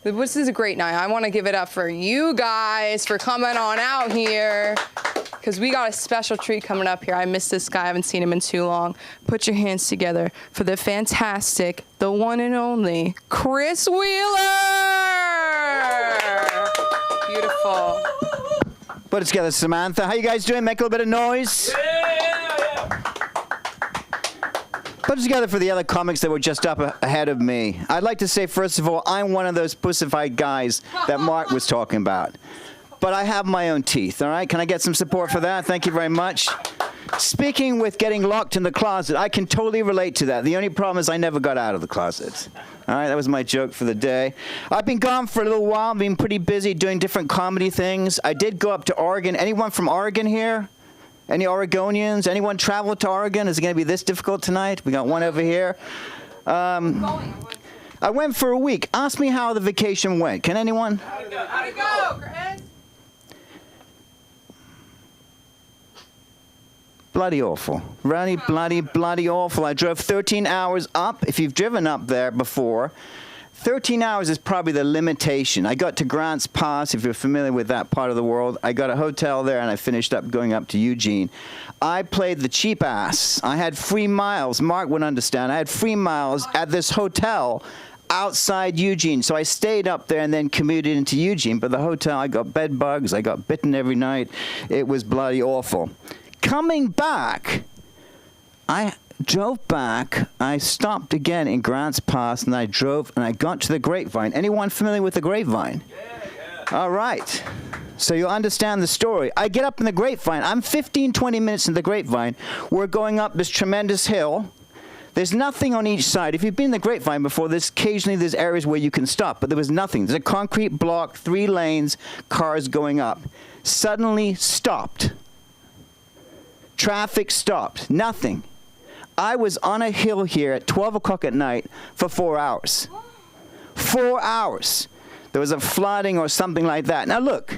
A: This is a great night. I want to give it up for you guys for coming on out here. Because we got a special treat coming up here. I miss this guy. I haven't seen him in too long. Put your hands together for the fantastic, the one and only, Chris Wheeler! Beautiful.
B: Put it together, Samantha. How you guys doing? Make a little bit of noise. Put it together for the other comics that were just up ahead of me. I'd like to say, first of all, I'm one of those pussified guys that Mark was talking about. But I have my own teeth, all right? Can I get some support for that? Thank you very much. Speaking with getting locked in the closet, I can totally relate to that. The only problem is I never got out of the closet. All right, that was my joke for the day. I've been gone for a little while, been pretty busy doing different comedy things. I did go up to Oregon. Anyone from Oregon here? Any Oregonians? Anyone travel to Oregon? Is it going to be this difficult tonight? We got one over here. I went for a week. Ask me how the vacation went. Can anyone?
A: How'd it go, Chris?
B: Bloody awful. Really bloody awful. I drove 13 hours up. If you've driven up there before, 13 hours is probably the limitation. I got to Grants Pass, if you're familiar with that part of the world. I got a hotel there, and I finished up going up to Eugene. I played the cheap ass. I had free miles. Mark would understand. I had free miles at this hotel outside Eugene. So I stayed up there and then commuted into Eugene. But the hotel, I got bed bugs. I got bitten every night. It was bloody awful. Coming back, I drove back. I stopped again in Grants Pass, and I drove, and I got to the Grapevine. Anyone familiar with the Grapevine? Yeah. All right. So you'll understand the story. I get up in the Grapevine. I'm 15, 20 minutes in the Grapevine. We're going up this tremendous hill. There's nothing on each side. If you've been in the Grapevine before, occasionally there's areas where you can stop, but there was nothing. There's a concrete block, 3 lanes, cars going up. Suddenly stopped. Traffic stopped. Nothing. I was on a hill here at 12 o'clock at night for 4 hours. 4 hours. There was a flooding or something like that. Now look,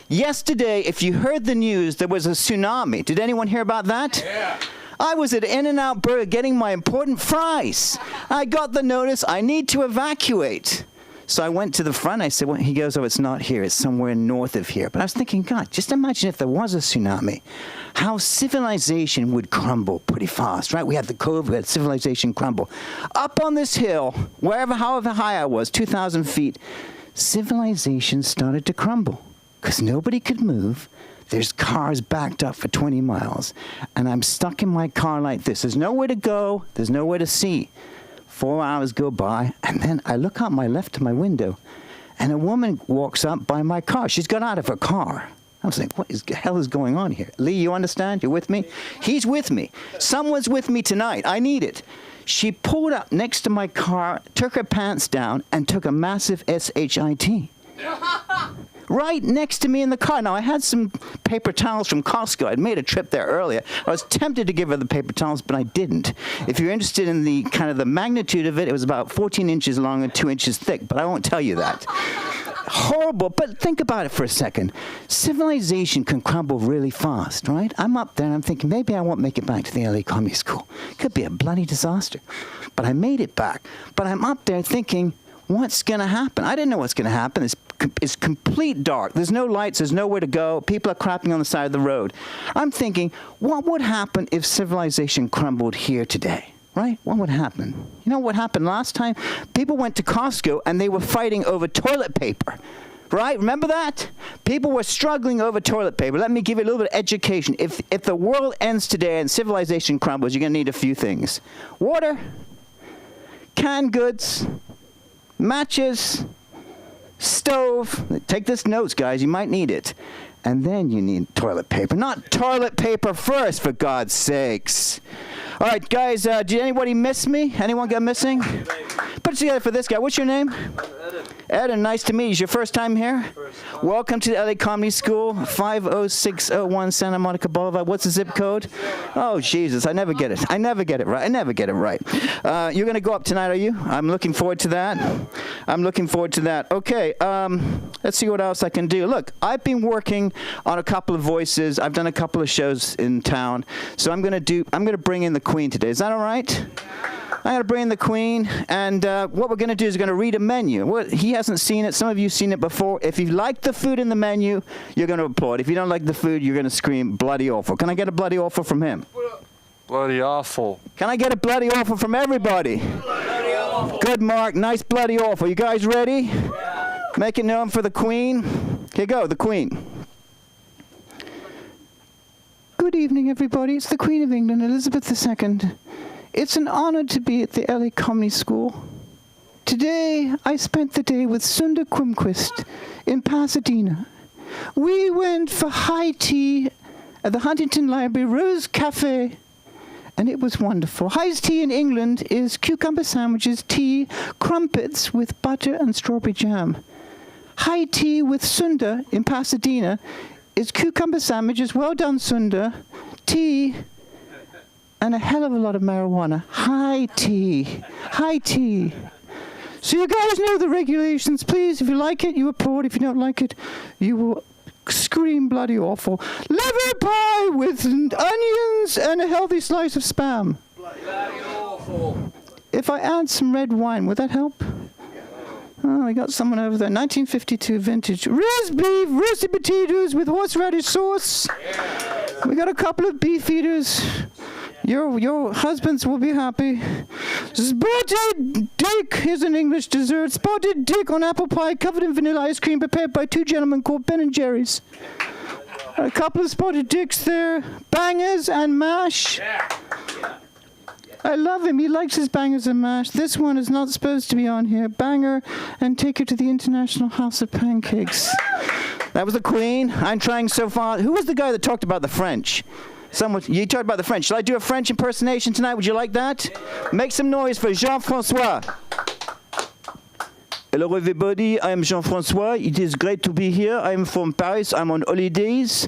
B: yesterday, if you heard the news, there was a tsunami. Did anyone hear about that? Yeah. I was at In-N-Out Burger getting my important fries. I got the notice, I need to evacuate. So I went to the front. I said, well, he goes, oh, it's not here. It's somewhere north of here. But I was thinking, God, just imagine if there was a tsunami, how civilization would crumble pretty fast, right? We had the COVID, we had civilization crumble. Up on this hill, however high I was, 2,000 feet, civilization started to crumble because nobody could move. There's cars backed up for 20 miles. And I'm stuck in my car like this. There's nowhere to go. There's nowhere to see. 4 hours go by, and then I look out my left to my window, and a woman walks up by my car. She's got out of her car. I was thinking, what the hell is going on here? Lee, you understand? You're with me? He's with me. Someone's with me tonight. I need it. She pulled up next to my car, took her pants down, and took a massive SHIT. Right next to me in the car. Now, I had some paper towels from Costco. I'd made a trip there earlier. I was tempted to give her the paper towels, but I didn't. If you're interested in the kind of the magnitude of it, it was about 14 inches long and 2 inches thick, but I won't tell you that. Horrible, but think about it for a second. Civilization can crumble really fast, right? I'm up there and I'm thinking, maybe I won't make it back to the LA Comedy School. Could be a bloody disaster. But I made it back. But I'm up there thinking, what's going to happen? I didn't know what's going to happen. It's complete dark. There's no lights. There's nowhere to go. People are crapping on the side of the road. I'm thinking, what would happen if civilization crumbled here today? Right? What would happen? You know what happened last time? People went to Costco and they were fighting over toilet paper. Right? Remember that? People were struggling over toilet paper. Let me give you a little bit of education. If the world ends today and civilization crumbles, you're going to need a few things. Water, canned goods, matches, stove. Take this notes, guys. You might need it. And then you need toilet paper. Not toilet paper first, for God's sakes. All right, guys, did anybody miss me? Anyone got missing? Put it together for this guy. What's your name? Eden, nice to meet you. Is your first time here? Welcome to the LA Comedy School, 50601 Santa Monica Boulevard. What's the zip code? Oh, Jesus, I never get it. I never get it right. You're going to go up tonight, are you? I'm looking forward to that. Okay, let's see what else I can do. Look, I've been working on a couple of voices. I've done a couple of shows in town. So I'm going to bring in the Queen today. Is that all right? I'm going to bring in the Queen, and what we're going to do is we're going to read a menu. He hasn't seen it. Some of you have seen it before. If you like the food in the menu, you're going to applaud. If you don't like the food, you're going to scream, bloody awful. Can I get a bloody awful from him?
F: Bloody awful.
B: Can I get a bloody awful from everybody?
F: Bloody awful.
B: Good, Mark. Nice bloody awful. You guys ready? Yeah. Make it known for the Queen. Here go, the Queen. Good evening, everybody. It's the Queen of England, Elizabeth II. It's an honor to be at the LA Comedy School. Today, I spent the day with Sunda Quimquist in Pasadena. We went for high tea at the Huntington Library Rose Cafe, and it was wonderful. High tea in England is cucumber sandwiches, tea, crumpets with butter and strawberry jam. High tea with Sunda in Pasadena is cucumber sandwiches, well done Sunda, tea, and a hell of a lot of marijuana. High tea. So you guys know the regulations. Please, if you like it, you applaud. If you don't like it, you will scream bloody awful. Liver pie with onions and a healthy slice of Spam.
F: Bloody awful.
B: If I add some red wine, would that help? Oh, I got someone over there. 1952 vintage. Roast beef, roasted potatoes with horseradish sauce. Yeah. We got a couple of beef eaters. Your husbands will be happy. Spotted dick. Here's an English dessert. Spotted dick on apple pie covered in vanilla ice cream prepared by two gentlemen called Ben and Jerry's. A couple of spotted dicks there. Bangers and mash. I love him. He likes his bangers and mash. This one is not supposed to be on here. Banger and take her to the International House of Pancakes. That was the Queen. I'm trying so far. Who was the guy that talked about the French? You talked about the French. Shall I do a French impersonation tonight? Would you like that? Make some noise for Jean-François. Hello, everybody. I am Jean-François. It is great to be here. I'm from Paris. I'm on holidays.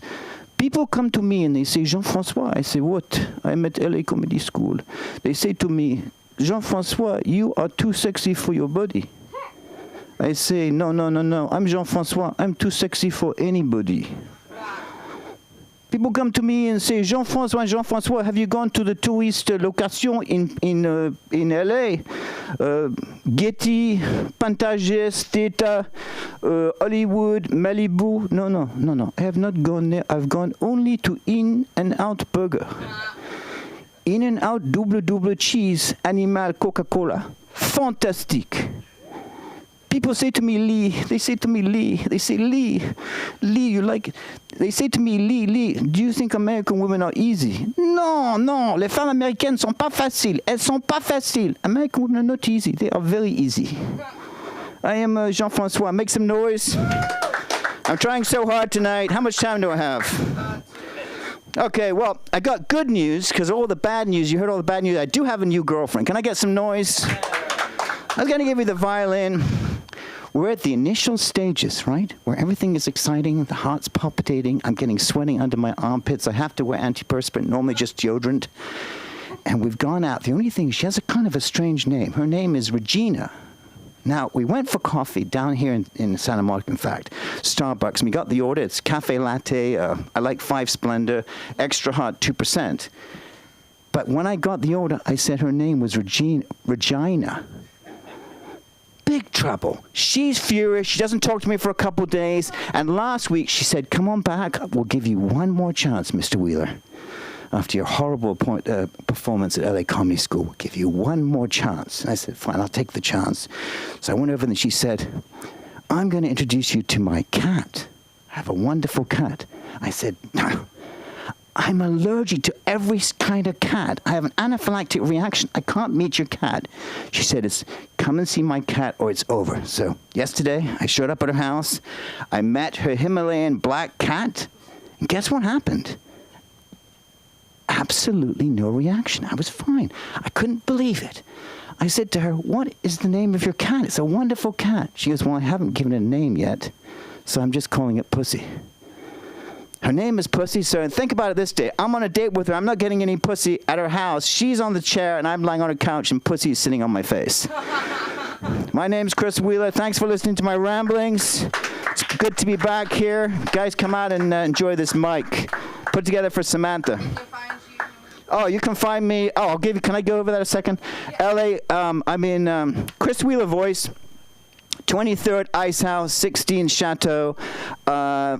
B: People come to me and they say, Jean-François. I say, what? I'm at LA Comedy School. They say to me, Jean-François, you are too sexy for your body. I say, no. I'm Jean-François. I'm too sexy for anybody. People come to me and say, Jean-François, have you gone to the tourist location in LA? Getty, Pantages, Theta, Hollywood, Malibu. No. I have not gone there. I've gone only to In-N-Out Burger. In-N-Out double cheese, animal Coca-Cola. Fantastic. People say to me, Lee. They say, Lee, you like it? They say to me, Lee, do you think American women are easy? Non, les femmes américaines sont pas faciles. Elles sont pas faciles. American women are not easy. They are very easy. I am Jean-François. Make some noise. I'm trying so hard tonight. How much time do I have? Okay, well, I got good news because all the bad news, you heard all the bad news. I do have a new girlfriend. Can I get some noise? I was going to give you the violin. We're at the initial stages, right? Where everything is exciting, the heart's palpitating, I'm getting sweating under my armpits. I have to wear antiperspirant, normally just deodorant. And we've gone out. The only thing, she has a kind of a strange name. Her name is Regina. Now, we went for coffee down here in Santa Monica, in fact, Starbucks, and we got the order. It's cafe latte, I like 5 Splendor, extra hot, 2%. But when I got the order, I said her name was Regina. Big trouble. She's furious. She doesn't talk to me for a couple days. And last week, she said, come on back. We'll give you one more chance, Mr. Wheeler. After your horrible performance at LA Comedy School, we'll give you one more chance. And I said, fine, I'll take the chance. So I went over and she said, I'm going to introduce you to my cat. I have a wonderful cat. I said, no, I'm allergic to every kind of cat. I have an anaphylactic reaction. I can't meet your cat. She said, come and see my cat or it's over. So yesterday, I showed up at her house. I met her Himalayan black cat. And guess what happened? Absolutely no reaction. I was fine. I couldn't believe it. I said to her, what is the name of your cat? It's a wonderful cat. She goes, well, I haven't given it a name yet, so I'm just calling it Pussy. Her name is Pussy, so think about it this day. I'm on a date with her. I'm not getting any pussy at her house. She's on the chair, and I'm lying on a couch, and Pussy is sitting on my face. My name's Chris Wheeler. Thanks for listening to my ramblings. It's good to be back here. Guys, come out and enjoy this mic. Put together for Samantha. Oh, you can find me. Oh, I'll give you. Can I go over that a second? Yeah. LA. I'm in Chris Wheeler Voice, 23rd Ice House, 16 Chateau.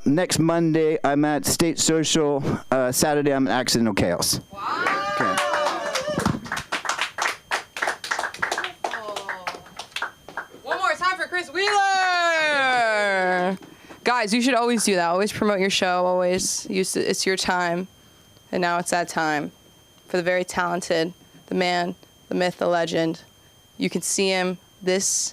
B: Next Monday, I'm at State Social. Saturday, I'm at Accidental Chaos.
A: Wow.
B: Okay.
A: One more time for Chris Wheeler. Guys, you should always do that. Always promote your show. Always use it. It's your time. And now it's that time for the very talented, the man, the myth, the legend. You can see him this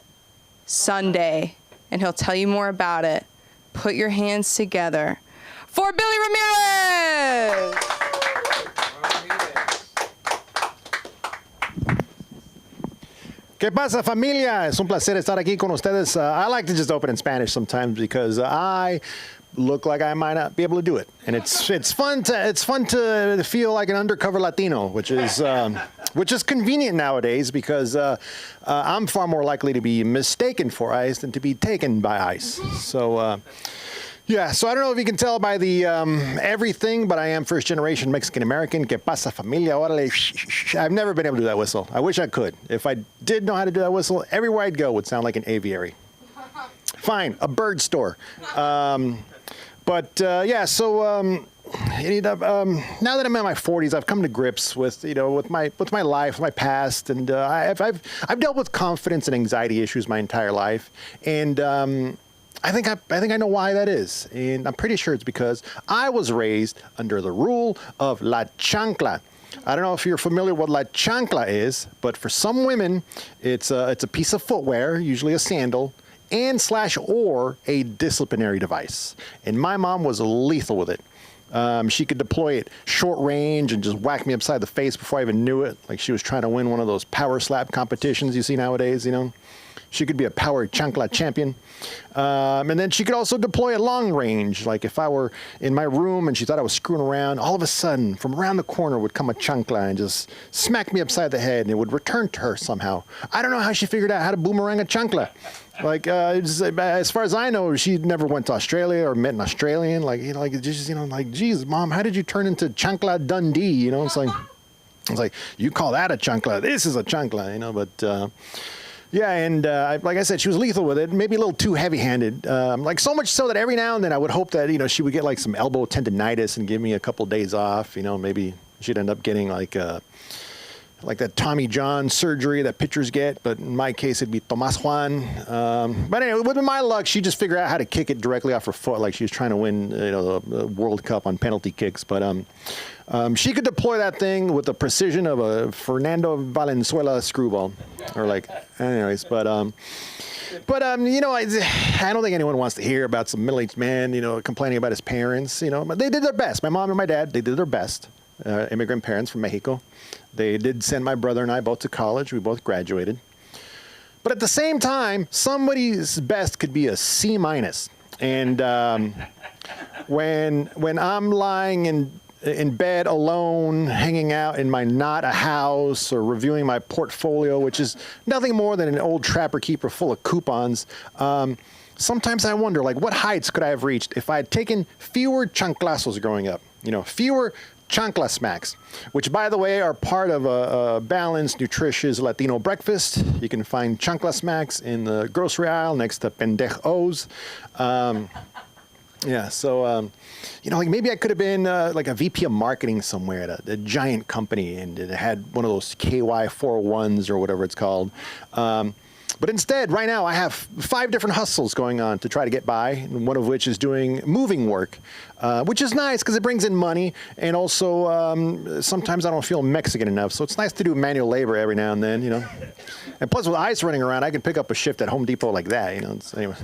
A: Sunday, and he'll tell you more about it. Put your hands together for Billy Ramirez!
G: ¿Qué pasa, familia? Es un placer estar aquí con ustedes. I like to just open in Spanish sometimes because I look like I might not be able to do it, and it's fun to feel like an undercover Latino, which is convenient nowadays because I'm far more likely to be mistaken for ICE than to be taken by ICE. So. Yeah, so I don't know if you can tell by the everything, but I am first generation Mexican American. ¿Qué pasa, familia? Órale. I've never been able to do that whistle. I wish I could. If I did know how to do that whistle, everywhere I'd go would sound like an aviary. Fine, a bird store. Yeah, so now that I'm in my 40s, I've come to grips with with my life, my past, and I've dealt with confidence and anxiety issues my entire life, and I think I know why that is, and I'm pretty sure it's because I was raised under the rule of la chancla. I don't know if you're familiar with what la chancla is, but for some women, it's a piece of footwear, usually a sandal, and or a disciplinary device. And my mom was lethal with it. She could deploy it short range and just whack me upside the face before I even knew it, like she was trying to win one of those power slap competitions you see nowadays, She could be a power chancla champion. And then she could also deploy it long range. Like if I were in my room and she thought I was screwing around, all of a sudden from around the corner would come a chancla and just smack me upside the head, and it would return to her somehow. I don't know how she figured out how to boomerang a chancla. Like, as far as I know, she never went to Australia or met an Australian. Geez, Mom, how did you turn into Chancla Dundee? It's like, you call that a chancla. This is a chancla, but... Yeah, and like I said, she was lethal with it, maybe a little too heavy-handed. Like so much so that every now and then I would hope that, she would get like some elbow tendonitis and give me a couple days off. Maybe she'd end up getting like that Tommy John surgery that pitchers get. But in my case, it'd be Tomas Juan. But anyway, with my luck, she just figured out how to kick it directly off her foot, like she was trying to win, the World Cup on penalty kicks. But she could deploy that thing with the precision of a Fernando Valenzuela screwball, or anyways. But But I don't think anyone wants to hear about some middle-aged man, complaining about his parents. But they did their best. My mom and my dad, they did their best. Immigrant parents from Mexico. They did send my brother and I both to college. We both graduated. But at the same time, somebody's best could be a C-. And when I'm lying in bed alone, hanging out in my not a house, or reviewing my portfolio, which is nothing more than an old Trapper Keeper full of coupons, sometimes I wonder, what heights could I have reached if I had taken fewer chanclazos growing up? Fewer chancla smacks, which, by the way, are part of a balanced, nutritious Latino breakfast. You can find chancla smacks in the grocery aisle next to pendejos. Maybe I could have been like a VP of marketing somewhere at a giant company, and it had one of those KY 401s or whatever it's called. But instead, right now, I have 5 different hustles going on to try to get by, one of which is doing moving work, which is nice because it brings in money. And also, sometimes I don't feel Mexican enough, so it's nice to do manual labor every now and then, And plus, with ice running around, I can pick up a shift at Home Depot like that, Anyway.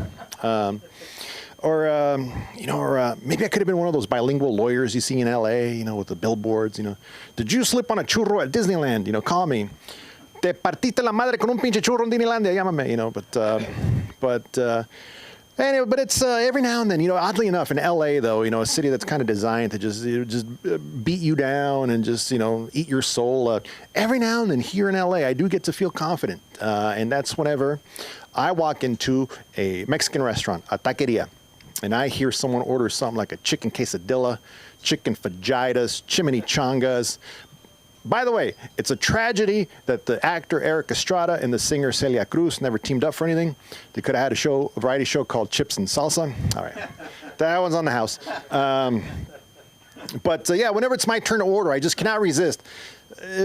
G: Or maybe I could have been one of those bilingual lawyers you see in L.A., with the billboards, Did you slip on a churro at Disneyland? Call me. Te partiste la madre con un pinche churro en Disneylandia, llámame, Anyway, but it's every now and then, oddly enough, in L.A., though, a city that's kind of designed to just beat you down and just, eat your soul. Every now and then here in L.A., I do get to feel confident. And that's whenever I walk into a Mexican restaurant, a taqueria, and I hear someone order something like a chicken quesadilla, chicken fajitas, chimichangas. By the way, it's a tragedy that the actor Eric Estrada and the singer Celia Cruz never teamed up for anything. They could have had a variety show called Chips and Salsa. All right, that one's on the house. Whenever it's my turn to order, I just cannot resist.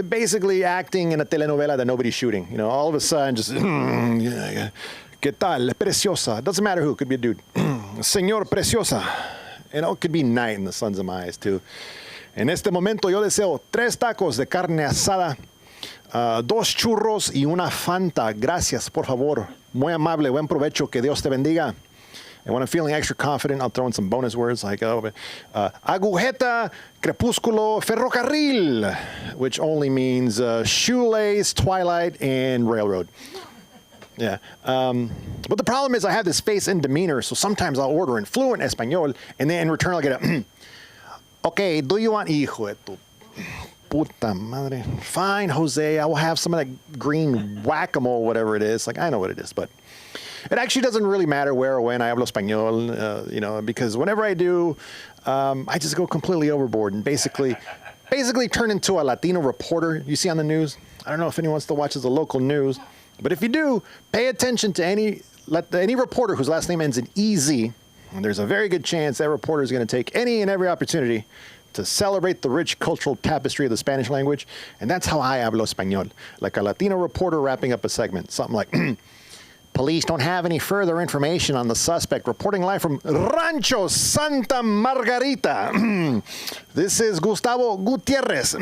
G: Basically acting in a telenovela that nobody's shooting. All of a sudden, just, ¿Qué tal? Preciosa. It doesn't matter who. It could be a dude. Señor Preciosa. It could be night in the suns of my eyes, too. En este momento yo deseo 3 tacos de carne asada, 2 churros y una Fanta. Gracias, por favor. Muy amable. Buen provecho. Que Dios te bendiga. And when I'm feeling extra confident, I'll throw in some bonus words like agujeta, crepúsculo, ferrocarril, which only means shoelace, twilight, and railroad. Yeah. But the problem is I have this face and demeanor, so sometimes I'll order in fluent Espanol, and then in return I'll get a, okay, do you want hijo de tu puta madre? Fine, Jose, I will have some of that green whack-a-mole, whatever it is. I know what it is, but it actually doesn't really matter where or when I hablo Español, because whenever I do, I just go completely overboard and basically turn into a Latino reporter you see on the news. I don't know if anyone still watches the local news, but if you do, pay attention to any reporter whose last name ends in EZ. And there's a very good chance that reporter is going to take any and every opportunity to celebrate the rich cultural tapestry of the Spanish language. And that's how I hablo Español, like a Latino reporter wrapping up a segment. Something like, police don't have any further information on the suspect. Reporting live from Rancho Santa Margarita. This is Gustavo Gutierrez.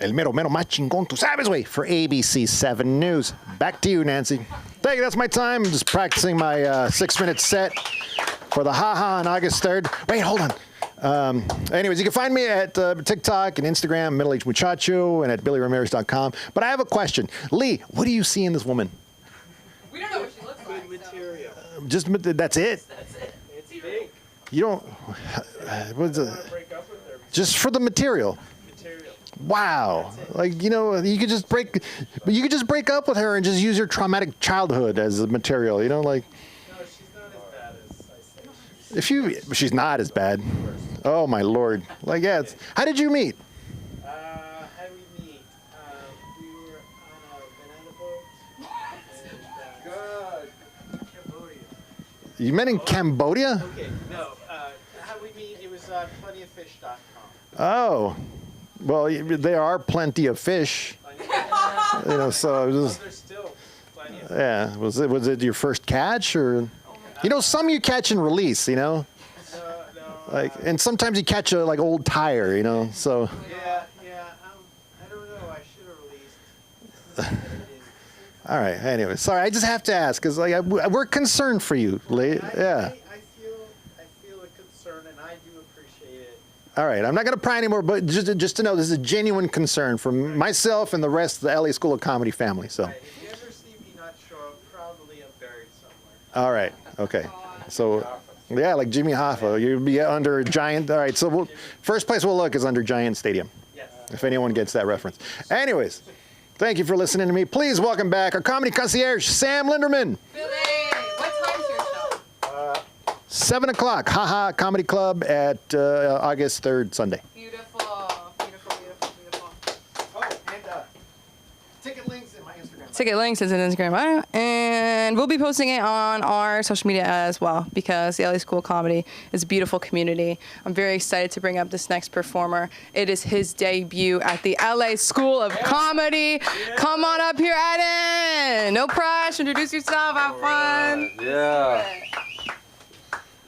G: El mero más chingón, tú sabes, way, for ABC 7 News. Back to you, Nancy. Thank you, that's my time. I'm just practicing my 6-minute set for the Ha-Ha on August 3rd. Wait, hold on. Anyways, you can find me at TikTok and Instagram, middle-aged muchacho, and at billyramirez.com. But I have a question. Lee, what do you see in this woman?
H: We don't know what she looks like.
F: Material.
G: That's it?
H: That's it.
F: It's big.
G: You don't... What's it?
F: Break up with her.
G: Just for the material.
F: Material.
G: Wow. You could just break up with her and just use your traumatic childhood as a material,
F: No, she's not as bad as I say.
G: she's not as bad. Oh my Lord. How did you meet?
F: How did we meet? We were on a banana boat. God. Cambodia.
G: You met in Cambodia?
F: Okay, no. How did we meet? It was plentyoffish.com.
G: Oh. Well, there are plenty of fish. So it was
F: There's still plenty of
G: yeah. Was it your first catch or some you catch and release,
F: No.
G: and sometimes you catch a old tire, so
F: Yeah. I don't know. I should have released.
G: All right. Anyway, sorry. I just have to ask because like we're concerned for you. Yeah.
D: I feel a concern, and I do appreciate it.
G: All right. I'm not going to pry anymore, but just to know, this is a genuine concern from myself and the rest of the LA School of Comedy family. So.
D: If you ever see me not show up, probably I'm buried somewhere.
G: All right. Okay. So. Yeah, like Jimmy Hoffa. You'd be under a giant. All right. So first place we'll look is under Giant Stadium.
D: Yes.
G: If anyone gets that reference. Anyways. Thank you for listening to me. Please welcome back our comedy concierge, Sam Linderman.
H: Billy, what time's your show?
G: 7 o'clock, Haha Comedy Club at August 3rd, Sunday.
H: Beautiful, beautiful, beautiful, beautiful.
G: Oh, and ticket links in my Instagram.
A: Ticket links is in Instagram bio, and we'll be posting it on our social media as well because the LA School of Comedy is a beautiful community. I'm very excited to bring up this next performer. It is his debut at the LA School of Comedy. Come on up here, Eden. No pressure. Introduce yourself. Have fun.
F: Yeah.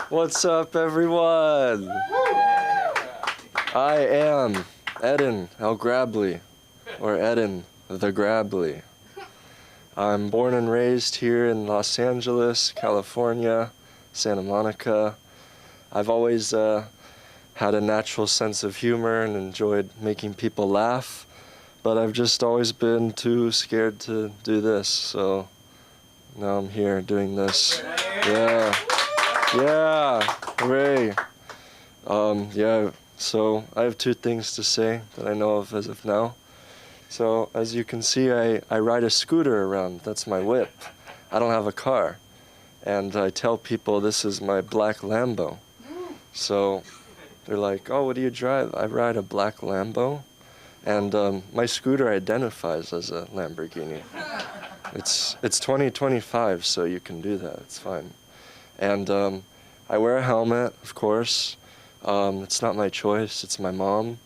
F: What's up, everyone? I am Eden El Grably, or Eden the Grably. I'm born and raised here in Los Angeles, California, Santa Monica. I've always had a natural sense of humor and enjoyed making people laugh, but I've just always been too scared to do this, so now I'm here doing this. Yeah. Yeah, hooray. Yeah, so I have two things to say that I know of as of now. So as you can see, I ride a scooter around. That's my whip. I don't have a car. And I tell people this is my black Lambo. So they're like, oh, what do you drive? I ride a black Lambo. And my scooter identifies as a Lamborghini. It's 2025, so you can do that. It's fine. And I wear a helmet, of course. It's not my choice. It's my mom.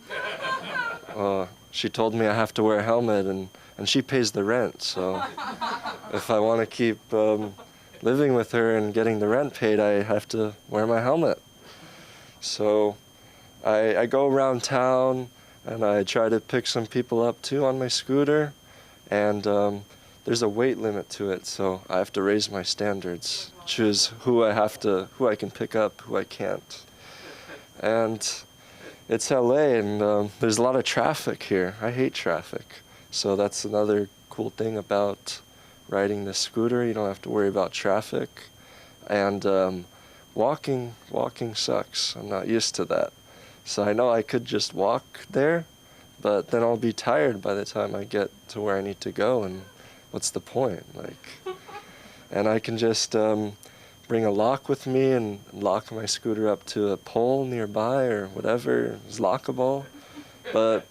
F: She told me I have to wear a helmet, and she pays the rent. So if I want to keep living with her and getting the rent paid, I have to wear my helmet. So I go around town, and I try to pick some people up, too, on my scooter. And there's a weight limit to it, so I have to raise my standards, choose who I can pick up, who I can't. And it's LA, and there's a lot of traffic here. I hate traffic. So that's another cool thing about riding the scooter. You don't have to worry about traffic. And walking sucks. I'm not used to that. So I know I could just walk there, but then I'll be tired by the time I get to where I need to go, and what's the point? And I can just bring a lock with me and lock my scooter up to a pole nearby or whatever is lockable. But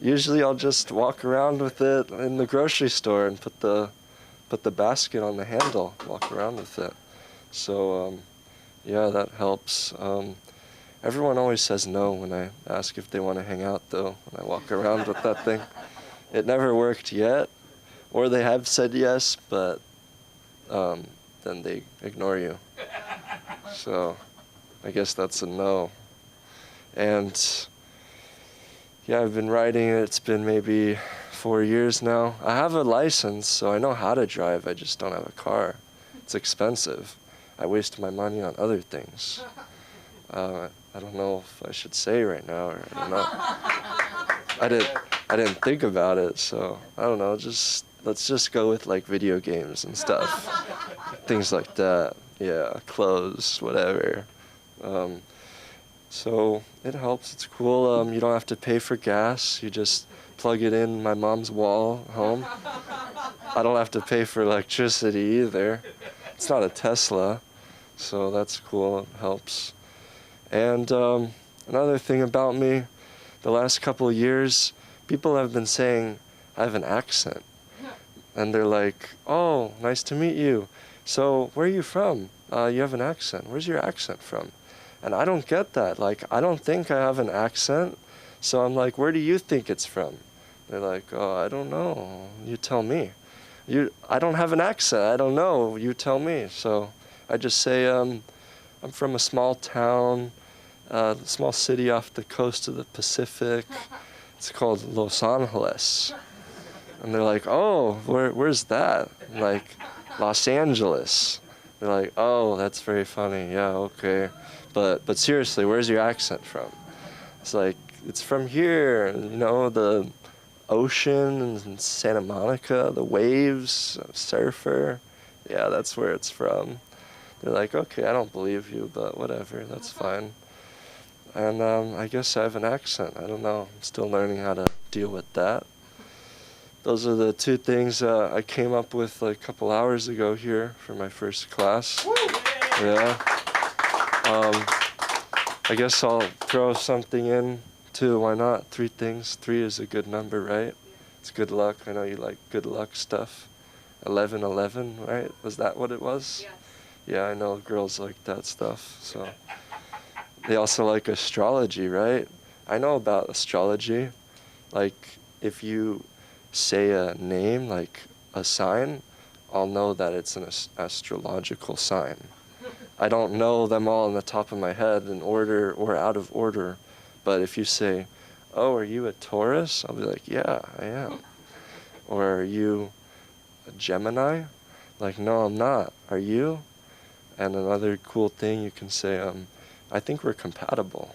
F: usually I'll just walk around with it in the grocery store and put the basket on the handle, walk around with it. So yeah, that helps. Everyone always says no when I ask if they want to hang out, though, when I walk around with that thing. It never worked yet, or they have said yes, but then they ignore you. So I guess that's a no. And yeah, I've been riding it. It's been maybe 4 years now. I have a license, so I know how to drive. I just don't have a car. It's expensive. I waste my money on other things. I don't know if I should say right now, or I don't know. I didn't think about it, so I don't know. Let's just go with like video games and stuff, things like that. Yeah, clothes, whatever. So it helps. It's cool. You don't have to pay for gas. You just plug it in my mom's wall at home. I don't have to pay for electricity either. It's not a Tesla, so that's cool. It helps. And another thing about me, the last couple of years, people have been saying I have an accent. And they're like, oh, nice to meet you. So where are you from? You have an accent. Where's your accent from? And I don't get that. I don't think I have an accent. So I'm like, where do you think it's from? They're like, oh, I don't know. You tell me. I don't have an accent. I don't know. You tell me. So I just say, I'm from a small town, a small city off the coast of the Pacific. It's called Los Angeles. And they're like, oh, where's that? I'm like, Los Angeles. They're like, oh, that's very funny. Yeah, okay. But seriously, where's your accent from? It's like, it's from here, you know, the ocean and Santa Monica, the waves, surfer. Yeah, that's where it's from. They're like, okay, I don't believe you, but whatever, that's fine. And I guess I have an accent. I don't know. I'm still learning how to deal with that. Those are the two things I came up with like a couple hours ago here for my first class. Yeah. I guess I'll throw something in too. Why not? 3 things. 3 is a good number, right? It's good luck. I know you like good luck stuff. 1111, right? Was that what it was?
H: Yes.
F: Yeah, I know girls like that stuff. So they also like astrology, right? I know about astrology. Like if you say a name, like a sign, I'll know that it's an astrological sign. I don't know them all on the top of my head in order or out of order, but if you say, oh, are you a Taurus? I'll be like, yeah, I am. Or are you a Gemini? Like, no, I'm not. Are you? And another cool thing you can say, I think we're compatible.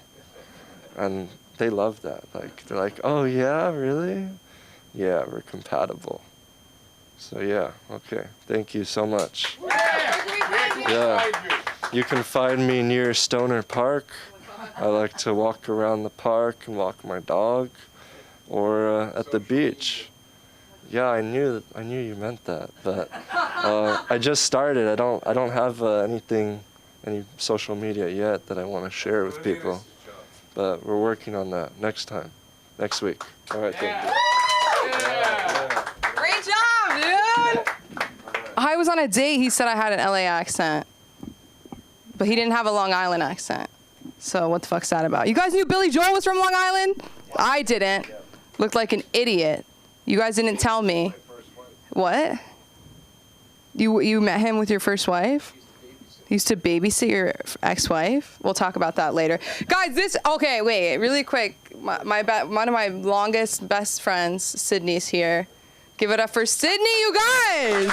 F: And they love that. Like, they're like, oh yeah, really? Yeah, we're compatible. So yeah, okay. Thank you so much. Yeah. You can find me near Stoner Park. I like to walk around the park and walk my dog, or at the beach. Yeah, I knew you meant that, but I just started. I don't have any social media yet that I want to share with people, but we're working on that next week. All right, thank you.
A: Great job, dude. I was on a date. He said I had an LA accent, but he didn't have a Long Island accent. So what the fuck's that about? You guys knew Billy Joel was from Long Island? I didn't. Looked like an idiot. You guys didn't tell me. What? You met him with your first wife? He used to babysit your ex-wife? We'll talk about that later. Guys, okay, wait, really quick. One of my longest best friends, Sydney's here. Give it up for Sydney, you guys!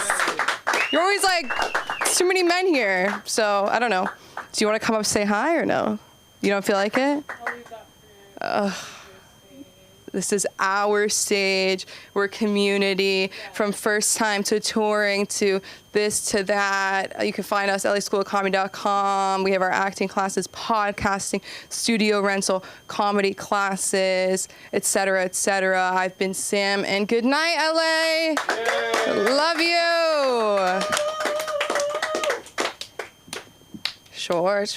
A: You're always like, there's too many men here. So, I don't know. Do you want to come up and say hi or no? You don't feel like it?
H: I'll leave that for you.
A: This is our stage. We're community, from first time to touring to this to that. You can find us at LASchoolofComedy.com. We have our acting classes, podcasting, studio rental, comedy classes, etc., etc. I've been Sam, and good night, LA. Yay. Love you. Short.